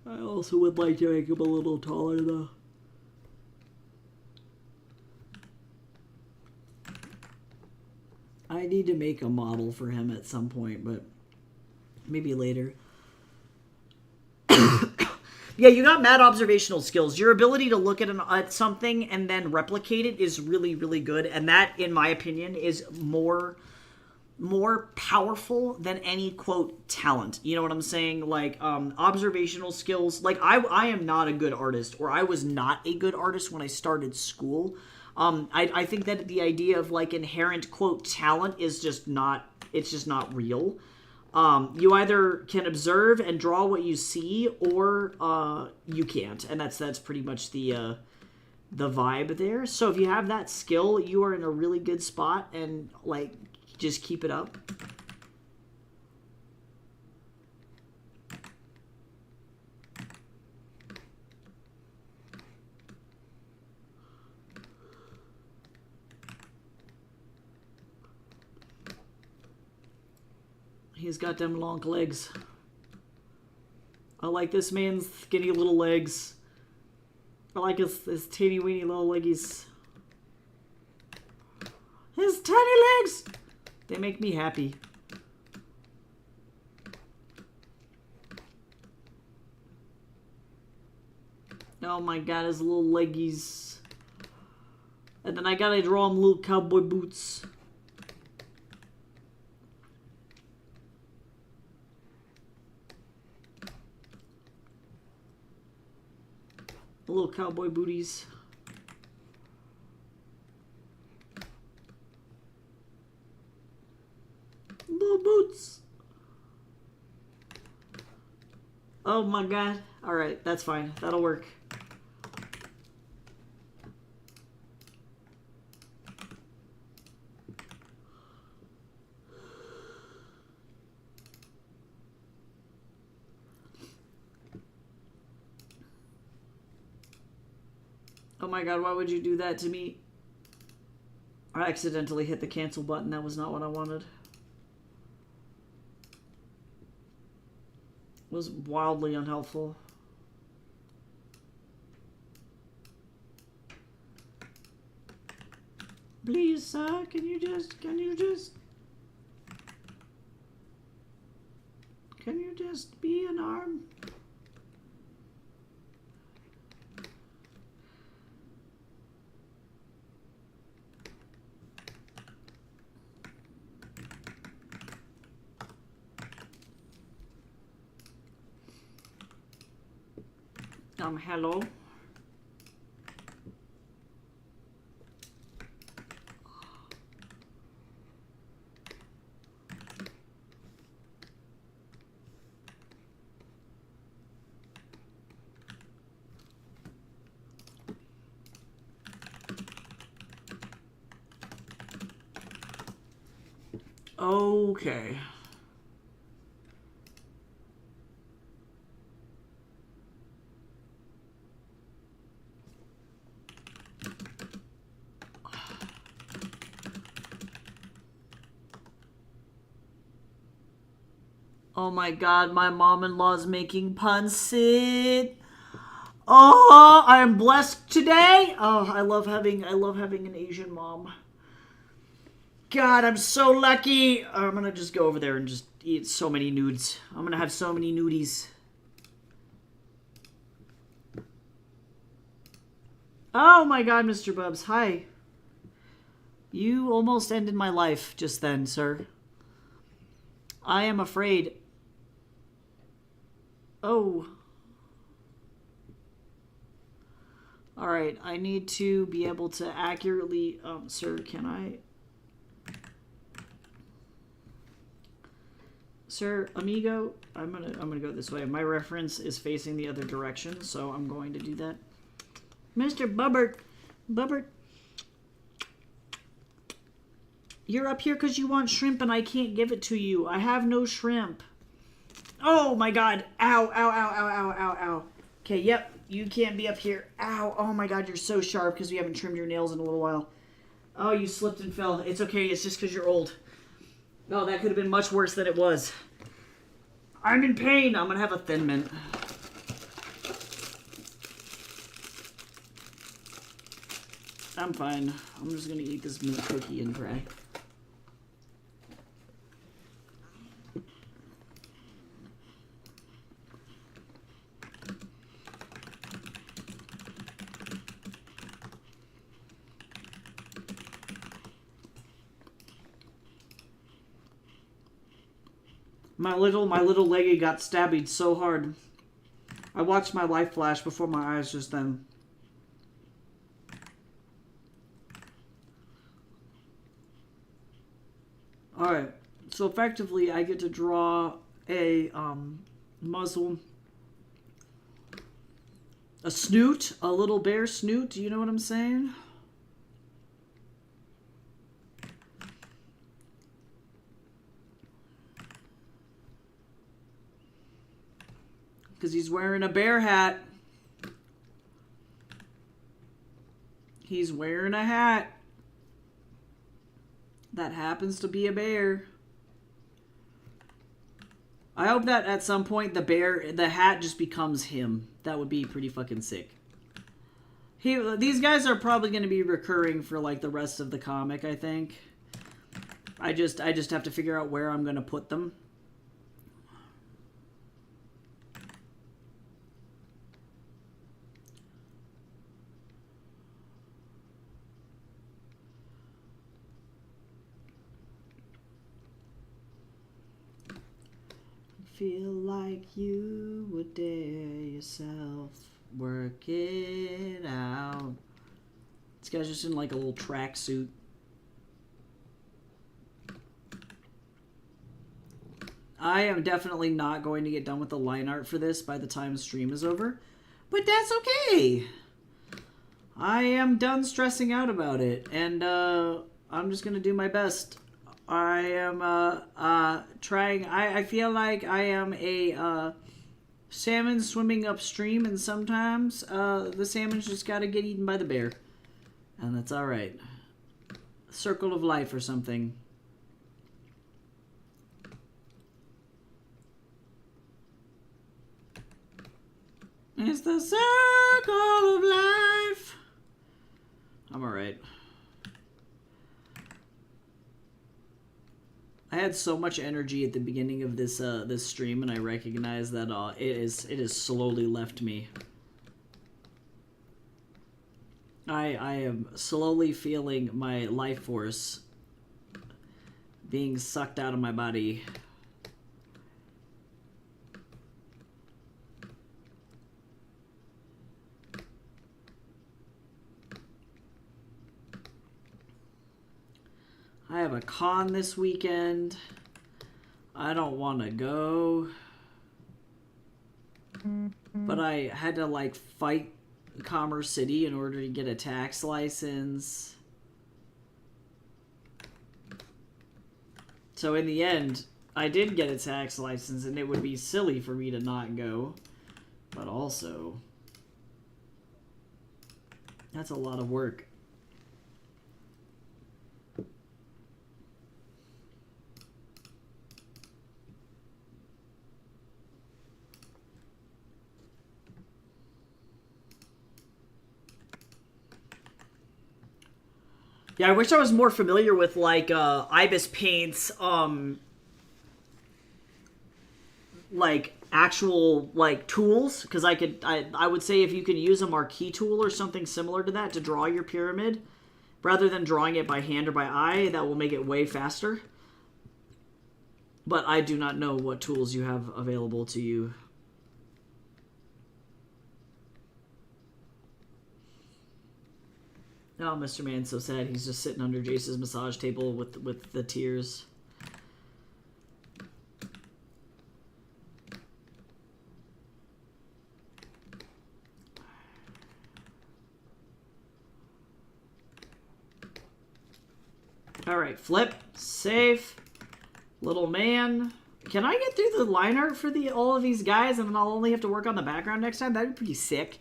I also would like to make him a little taller, though. I need to make a model for him at some point, but maybe later. Yeah, you got mad observational skills. Your ability to look at something and then replicate it is really, really good. And that, in my opinion, is more powerful than any, quote, talent. You know what I'm saying? Like, observational skills. Like, I am not a good artist, or I was not a good artist when I started school. I think that the idea of, like, inherent, quote, talent is just not, it's just not real. You either can observe and draw what you see, or you can't, and that's pretty much the vibe there. So if you have that skill, you are in a really good spot, and like just keep it up. He's got them long legs. I like this man's skinny little legs. I like his teeny weeny little leggies. His tiny legs! They make me happy. Oh my god, his little leggies. And then I gotta draw him little cowboy boots. Little cowboy booties. Little boots. Oh my god. Alright, that's fine. That'll work. Oh my god, why would you do that to me? I accidentally hit the cancel button. That was not what I wanted. It was wildly unhelpful. Please, sir, can you just be an arm? Hello. Okay. Oh my god, my mom-in-law's making pancit. Oh, I am blessed today. Oh, I love having an Asian mom. God, I'm so lucky. I'm gonna just go over there and just eat so many nudes. I'm gonna have so many nudies. Oh my god, Mr. Bubs, hi. You almost ended my life just then, sir. I am afraid. Oh. Alright, I need to be able to accurately... sir, can I... Sir, amigo, I'm gonna go this way. My reference is facing the other direction, so I'm going to do that. Mr. Bubbert, you're up here because you want shrimp and I can't give it to you. I have no shrimp. Oh my god. Ow, ow, ow, ow, ow, ow, ow. Okay, yep, you can't be up here. Ow, oh my god, you're so sharp because we haven't trimmed your nails in a little while. Oh, you slipped and fell. It's okay, it's just because you're old. No, that could have been much worse than it was. I'm in pain. I'm gonna have a Thin Mint. I'm fine. I'm just gonna eat this mint cookie and pray. My little leggy got stabbed so hard. I watched my life flash before my eyes just then. Alright, so effectively I get to draw a muzzle, a snoot, a little bear snoot, do you know what I'm saying? Because he's wearing a bear hat. He's wearing a hat that happens to be a bear. I hope that at some point the hat just becomes him. That would be pretty fucking sick. These guys are probably going to be recurring for like the rest of the comic, I think. I just have to figure out where I'm going to put them. Feel like you would dare yourself, work it out. This guy's just in like a little tracksuit. I am definitely not going to get done with the line art for this by the time stream is over, but that's okay. I am done stressing out about it, and I'm just gonna do my best. I am trying. I feel like I am a salmon swimming upstream, and sometimes the salmon's just got to get eaten by the bear, and that's all right. Circle of life or something. It's the circle of life. I'm all right. I had so much energy at the beginning of this this stream, and I recognize that it has slowly left me. I am slowly feeling my life force being sucked out of my body. I have a con this weekend. I don't want to go. But I had to like fight Commerce City in order to get a tax license. So in the end, I did get a tax license, and it would be silly for me to not go. But also, that's a lot of work. Yeah, I wish I was more familiar with like Ibis Paint's like actual like tools, because I would say if you could use a marquee tool or something similar to that to draw your pyramid rather than drawing it by hand or by eye, that will make it way faster. But I do not know what tools you have available to you. Oh, Mr. Man's so sad. He's just sitting under Jace's massage table with the tears. Alright, flip, save, little man. Can I get through the line art for all of these guys, and then I'll only have to work on the background next time? That'd be pretty sick.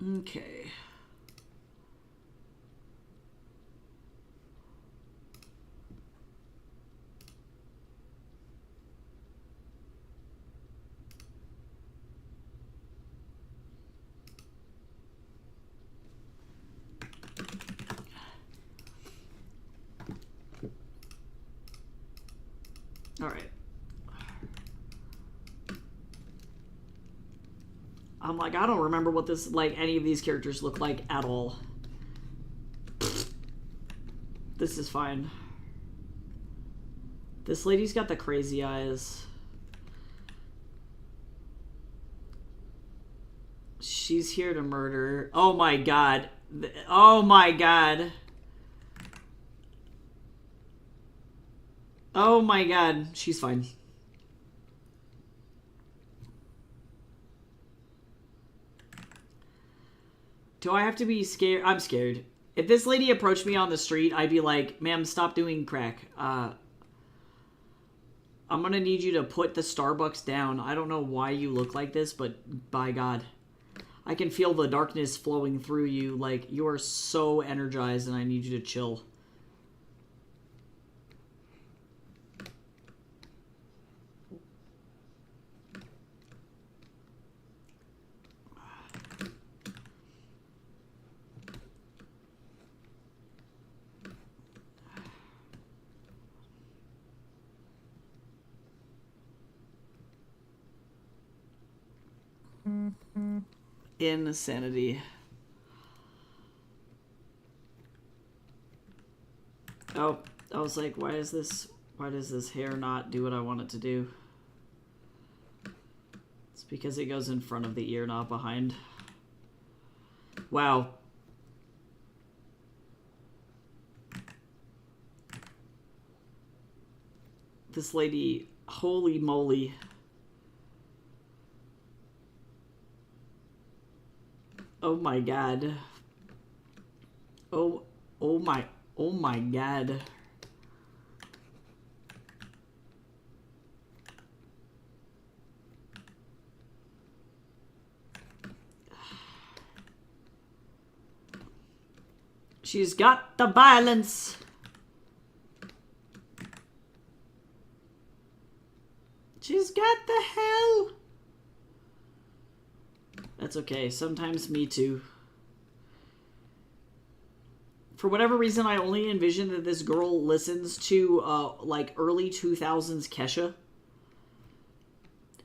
Okay. All right. I'm like, I don't remember what this, like, any of these characters look like at all. This is fine. This lady's got the crazy eyes. She's here to murder. Oh my god. Oh my god. Oh my god. She's fine. Do I have to be scared? I'm scared. If this lady approached me on the street, I'd be like, ma'am, stop doing crack. I'm gonna need you to put the Starbucks down. I don't know why you look like this, but by God. I can feel the darkness flowing through you. Like, you are so energized and I need you to chill. Insanity. Oh, I was like, why does this hair not do what I want it to do? It's because it goes in front of the ear, not behind. Wow. This lady, holy moly. Oh my god. Oh my god. She's got the violence. She's got the hell. That's okay. Sometimes me too. For whatever reason, I only envision that this girl listens to, like, early 2000s Kesha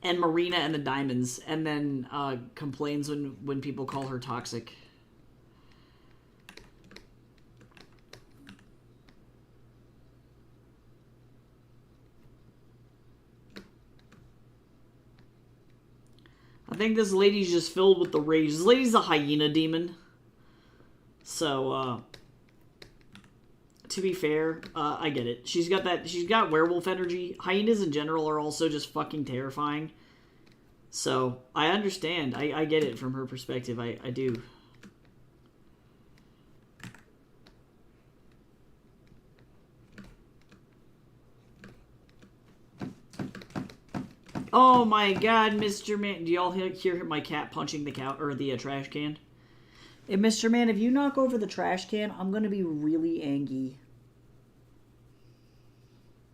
and Marina and the Diamonds, and then complains when people call her toxic. I think this lady's just filled with the rage. This lady's a hyena demon. So, to be fair, I get it. She's got werewolf energy. Hyenas in general are also just fucking terrifying. So, I understand. I get it from her perspective. I do. Oh my god, Mr. Man. Do y'all hear my cat punching the trash can? Hey, Mr. Man, if you knock over the trash can, I'm gonna be really angry.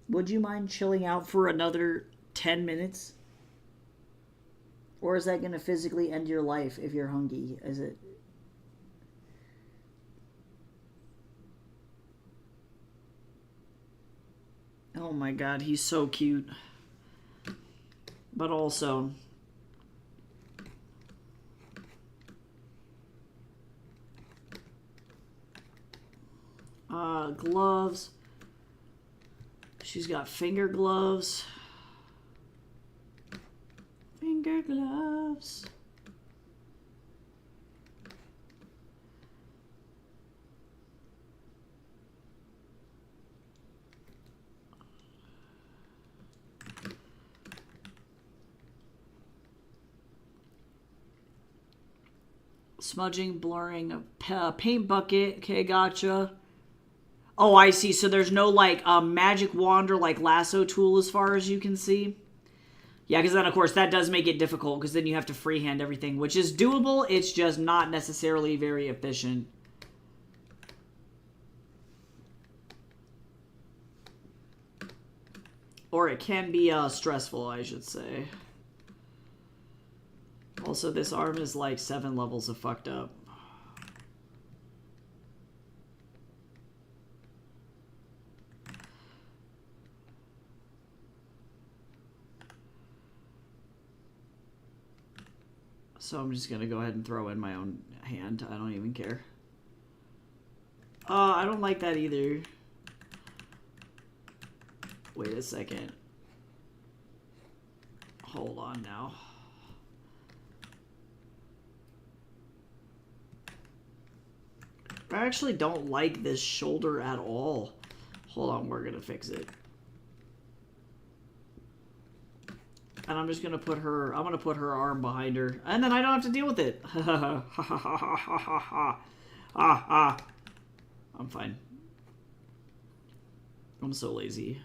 Would you mind chilling out for another 10 minutes? Or is that gonna physically end your life if you're hungry? Is it? Oh my god, he's so cute. But also, gloves. She's got finger gloves. Finger gloves. Smudging, blurring, a paint bucket. Okay, gotcha. Oh, I see. So there's no, like, magic wand or, like, lasso tool as far as you can see. Yeah, because then, of course, that does make it difficult, because then you have to freehand everything, which is doable. It's just not necessarily very efficient. Or it can be stressful, I should say. Also, this arm is like 7 levels of fucked up. So I'm just going to go ahead and throw in my own hand. I don't even care. I don't like that either. Wait a second. Hold on now. I actually don't like this shoulder at all. Hold on, we're going to fix it. And I'm just gonna put her. I'm gonna put her arm behind her, and then I don't have to deal with it. I'm fine. I'm so lazy.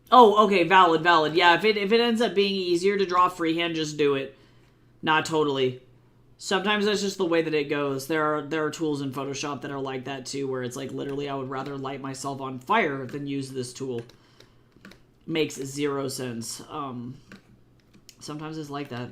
Oh, okay, valid. Yeah, if it ends up being easier to draw freehand, just do it. Not totally. Sometimes that's just the way that it goes. There are tools in Photoshop that are like that too, where it's like literally I would rather light myself on fire than use this tool. Makes 0 sense. Sometimes it's like that.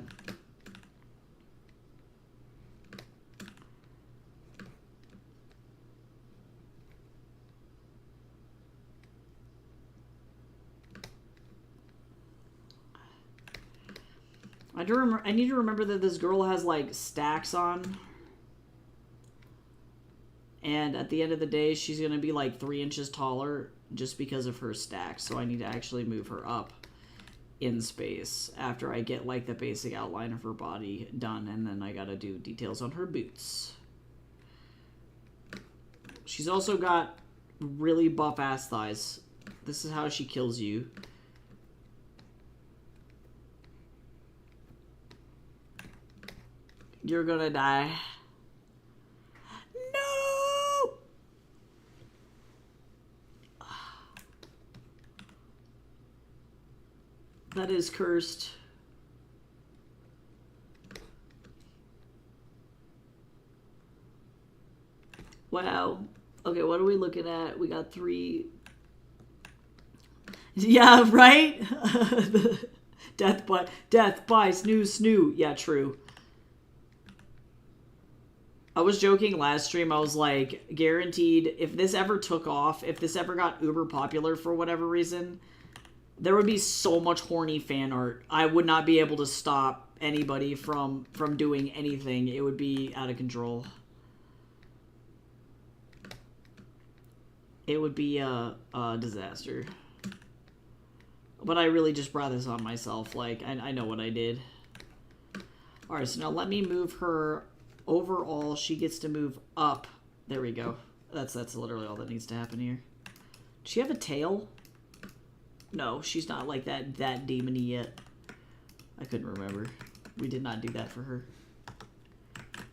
I need to remember that this girl has like stacks on. And at the end of the day, she's going to be like 3 inches taller just because of her stacks. So I need to actually move her up in space after I get like the basic outline of her body done. And then I got to do details on her boots. She's also got really buff ass thighs. This is how she kills you. You're gonna die. No! That is cursed. Wow. Okay, what are we looking at? We got 3. Yeah, right? Death by snoo. Yeah, true. I was joking last stream, I was like, guaranteed, if this ever took off, if this ever got uber popular for whatever reason, there would be so much horny fan art. I would not be able to stop anybody from doing anything. It would be out of control. It would be a disaster. But I really just brought this on myself. Like, I know what I did. Alright, so now let me move her. Overall, she gets to move up. There we go. That's literally all that needs to happen here. Does she have a tail? No, she's not like that demon-y yet. I couldn't remember. We did not do that for her.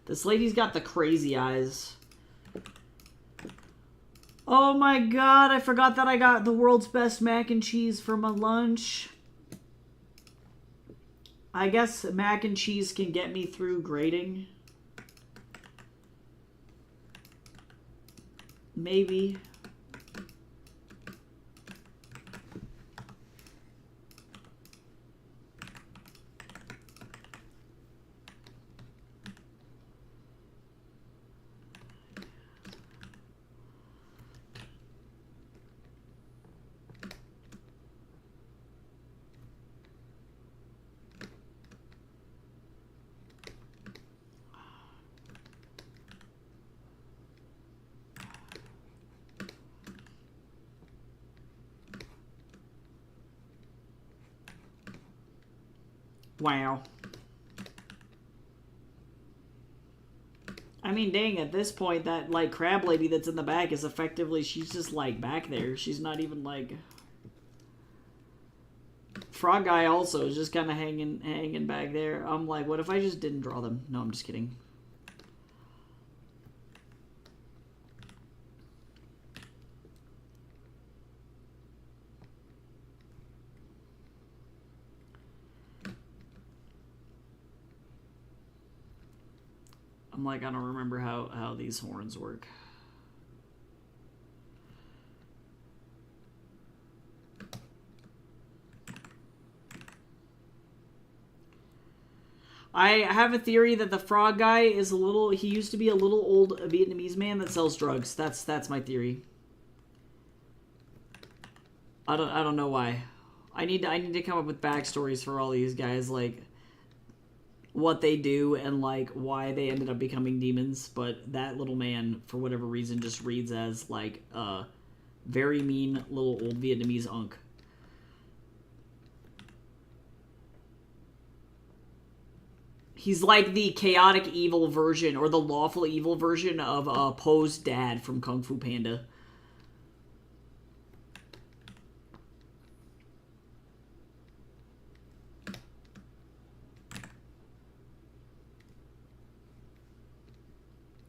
This lady's got the crazy eyes. Oh my god, I forgot that I got the world's best mac and cheese for my lunch. I guess mac and cheese can get me through grading. Maybe. Wow. I mean, dang, at this point, that, like, crab lady that's in the back is effectively, she's just, like, back there. She's not even, like... Frog guy also is just kind of hanging back there. I'm like, what if I just didn't draw them? No, I'm just kidding. like, I don't remember how these horns work. I have a theory that the frog guy is he used to be a little old Vietnamese man that sells drugs. That's my theory. I don't know why. I need to come up with backstories for all these guys, like what they do and like why they ended up becoming demons. But that little man, for whatever reason, just reads as like a very mean little old Vietnamese unk. He's like the chaotic evil version or the lawful evil version of Poe's dad from Kung Fu Panda.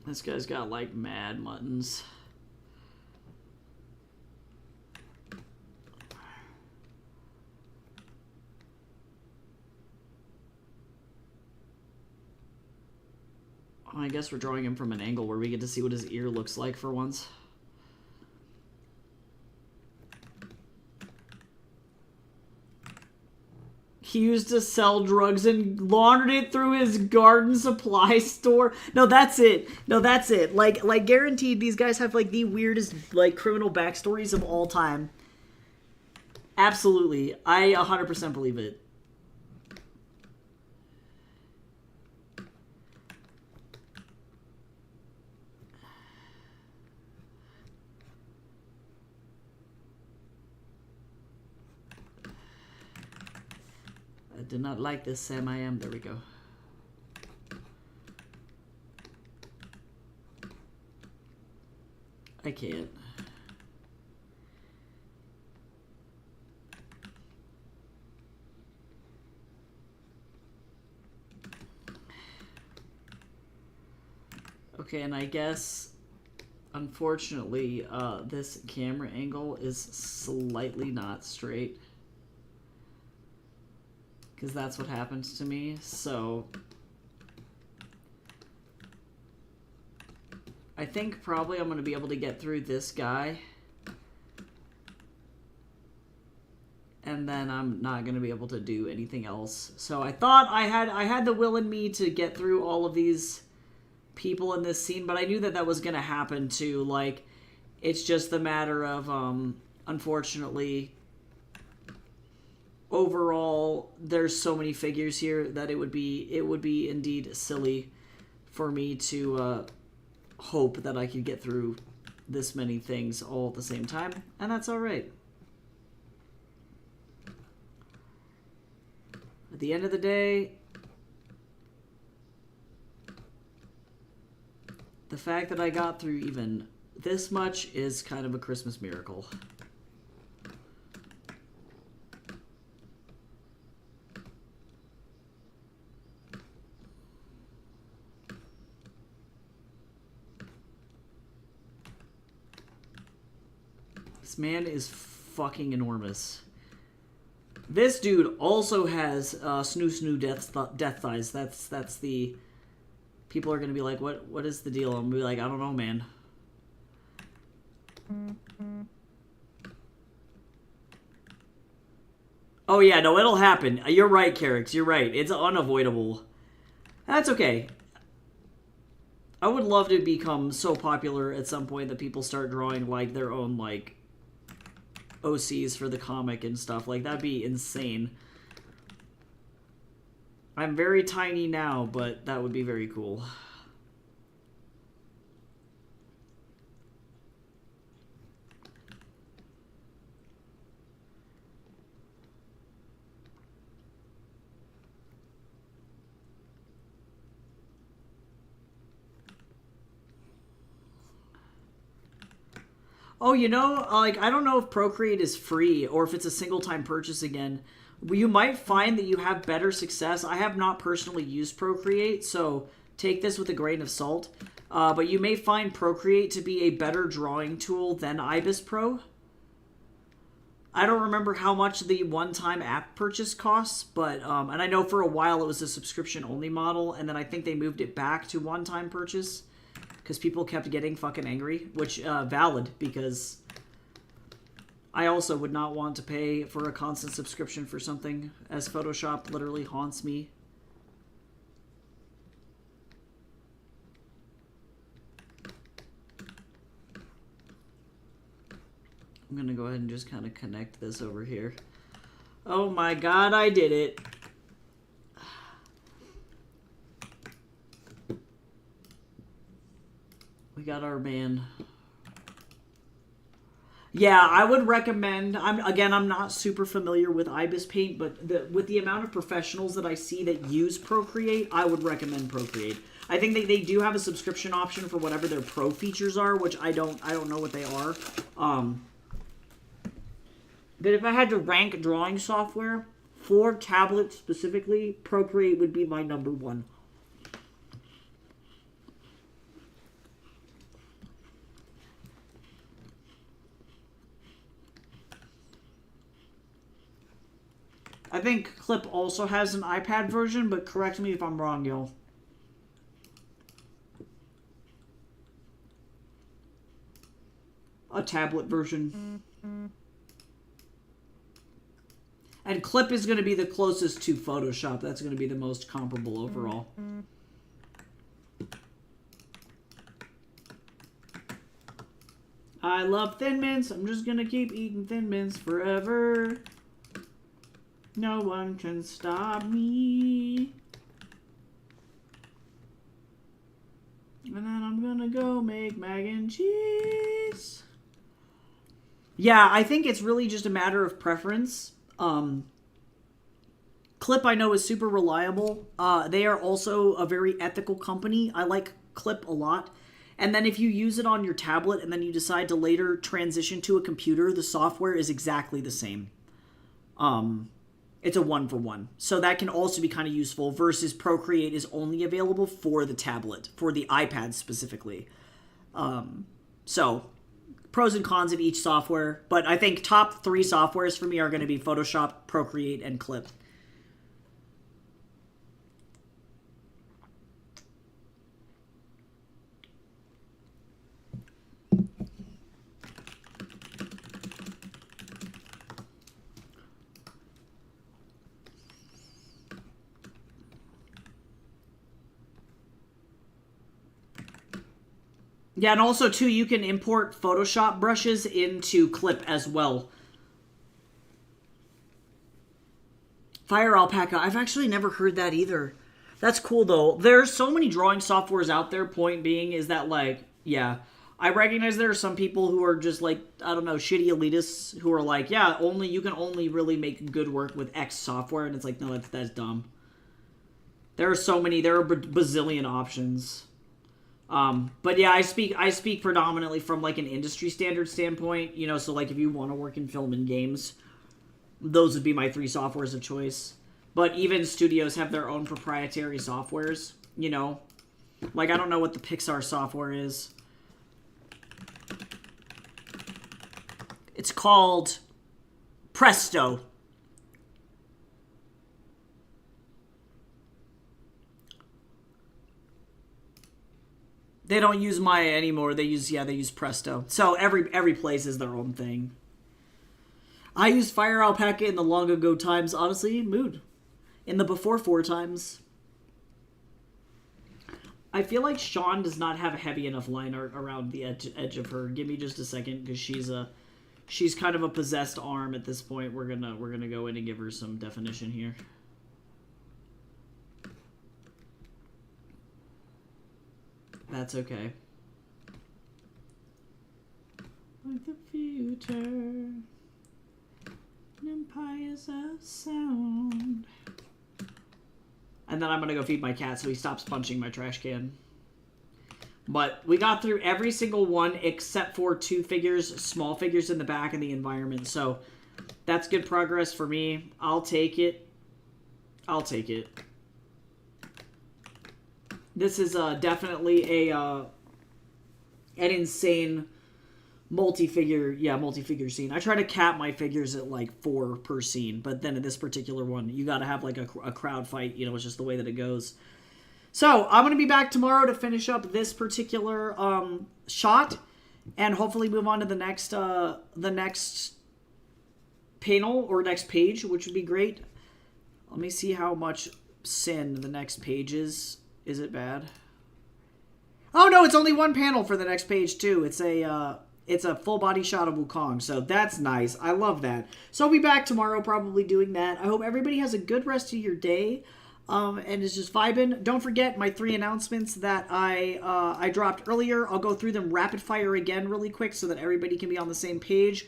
This guy's got like mad muttons. I guess we're drawing him from an angle where we get to see what his ear looks like for once. He used to sell drugs and laundered it through his garden supply store. No, that's it. No, that's it. Like guaranteed these guys have like the weirdest like criminal backstories of all time. Absolutely. I 100% believe it. I did not like this, Sam. I am. There we go. I can't. Okay, and I guess, unfortunately, this camera angle is slightly not straight. Because that's what happens to me, so I think probably I'm going to be able to get through this guy, and then I'm not going to be able to do anything else. So I thought I had the will in me to get through all of these people in this scene, but I knew that that was going to happen too. Like, it's just the matter of, unfortunately, overall, there's so many figures here that it would be indeed silly for me to hope that I could get through this many things all at the same time, and that's all right. At the end of the day, the fact that I got through even this much is kind of a Christmas miracle. This man is fucking enormous. This dude also has snoo death thighs. That's the... People are gonna be like, what is the deal? I'm gonna be like, I don't know, man. Oh yeah, no, it'll happen. You're right, Carrix. You're right. It's unavoidable. That's okay. I would love to become so popular at some point that people start drawing like their own like OCs for the comic and stuff. Like, that'd be insane. I'm very tiny now, but that would be very cool. Oh, you know, like, I don't know if Procreate is free or if it's a single-time purchase again. You might find that you have better success. I have not personally used Procreate, so take this with a grain of salt. But you may find Procreate to be a better drawing tool than Ibis Pro. I don't remember how much the one-time app purchase costs, but and I know for a while it was a subscription-only model, and then I think they moved it back to one-time purchase because people kept getting fucking angry, which valid, because I also would not want to pay for a constant subscription for something, as Photoshop literally haunts me. I'm gonna go ahead and just kind of connect this over here. Oh my god, I did it. We got our man. Yeah, I would recommend. I'm not super familiar with IBIS Paint, but with the amount of professionals that I see that use Procreate, I would recommend Procreate. I think they do have a subscription option for whatever their pro features are, which I don't know what they are. But if I had to rank drawing software for tablets specifically, Procreate would be my number one. I think Clip also has an iPad version, but correct me if I'm wrong, y'all. A tablet version. And Clip is going to be the closest to Photoshop. That's going to be the most comparable overall. I love Thin Mints. I'm just going to keep eating Thin Mints forever. No one can stop me. And then I'm going to go make mac and cheese. Yeah, I think it's really just a matter of preference. Clip, I know, is super reliable. They are also a very ethical company. I like Clip a lot. And then if you use it on your tablet and then you decide to later transition to a computer, the software is exactly the same. It's a 1-for-1. So that can also be kind of useful, versus Procreate is only available for the tablet, for the iPad specifically. So pros and cons of each software, but I think top 3 softwares for me are going to be Photoshop, Procreate, and Clip. Yeah, and also, too, you can import Photoshop brushes into Clip as well. Fire Alpaca. I've actually never heard that either. That's cool, though. There's so many drawing softwares out there. Point being is that, like, yeah, I recognize there are some people who are just, like, I don't know, shitty elitists who are like, yeah, you can only really make good work with X software, and it's like, no, that's dumb. There are a bazillion options. But yeah, I speak predominantly from like an industry standard standpoint, you know, so like if you want to work in film and games, those would be my 3 softwares of choice. But even studios have their own proprietary softwares, you know, like I don't know what the Pixar software is. It's called Presto. They don't use Maya anymore. They use Presto. So every place is their own thing. I used Fire Alpaca in the long ago times. Honestly, mood. In the before 4 times. I feel like Sean does not have a heavy enough line art around the edge of her. Give me just a second, because she's kind of a possessed arm at this point. We're gonna go in and give her some definition here. That's okay. Like the future, empires of sound. And then I'm gonna go feed my cat so he stops punching my trash can. But we got through every single one except for 2 figures, small figures in the back and the environment. So that's good progress for me. I'll take it. This is definitely an insane multi-figure scene. I try to cap my figures at like 4 per scene, but then in this particular one, you got to have like a crowd fight. You know, it's just the way that it goes. So I'm gonna be back tomorrow to finish up this particular shot, and hopefully move on to the next panel or next page, which would be great. Let me see how much sin the next page is. Is it bad? Oh no, it's only 1 panel for the next page too. It's a full body shot of Wukong, so that's nice. I love that. So I'll be back tomorrow probably doing that. I hope everybody has a good rest of your day, and is just vibing. Don't forget my 3 announcements that I dropped earlier. I'll go through them rapid fire again really quick so that everybody can be on the same page.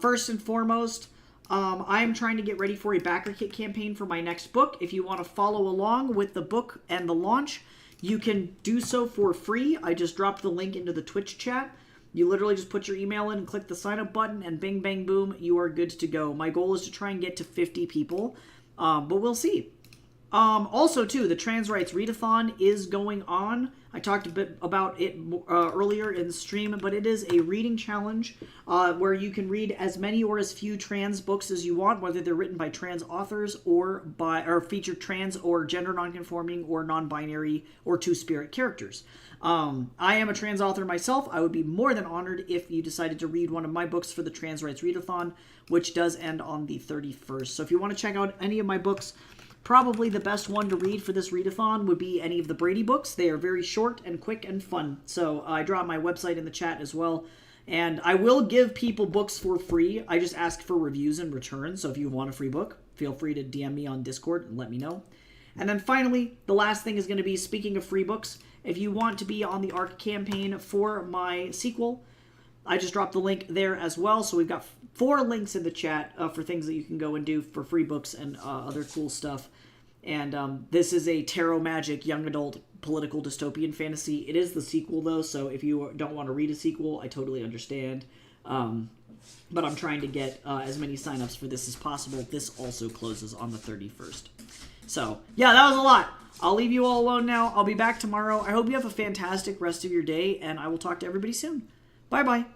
First and foremost, I'm trying to get ready for a backer kit campaign for my next book. If you want to follow along with the book and the launch, you can do so for free. I just dropped the link into the Twitch chat. You literally just put your email in and click the sign up button, and bing, bang, boom, you are good to go. My goal is to try and get to 50 people, but we'll see. Also, too, the Trans Rights Readathon is going on. I talked a bit about it earlier in the stream, but it is a reading challenge where you can read as many or as few trans books as you want, whether they're written by trans authors or feature trans or gender nonconforming or non-binary or two-spirit characters. I am a trans author myself. I would be more than honored if you decided to read one of my books for the Trans Rights Readathon, which does end on the 31st. So if you want to check out any of my books, probably the best one to read for this readathon would be any of the Brady books. They are very short and quick and fun. So I drop my website in the chat as well. And I will give people books for free. I just ask for reviews in return. So if you want a free book, feel free to DM me on Discord and let me know. And then finally, the last thing is going to be, speaking of free books, if you want to be on the ARC campaign for my sequel, I just dropped the link there as well. So we've got 4 links in the chat for things that you can go and do for free books and other cool stuff. And this is a tarot magic young adult political dystopian fantasy. It is the sequel, though, so if you don't want to read a sequel, I totally understand. But I'm trying to get as many signups for this as possible. This also closes on the 31st. So, yeah, that was a lot. I'll leave you all alone now. I'll be back tomorrow. I hope you have a fantastic rest of your day, and I will talk to everybody soon. Bye-bye.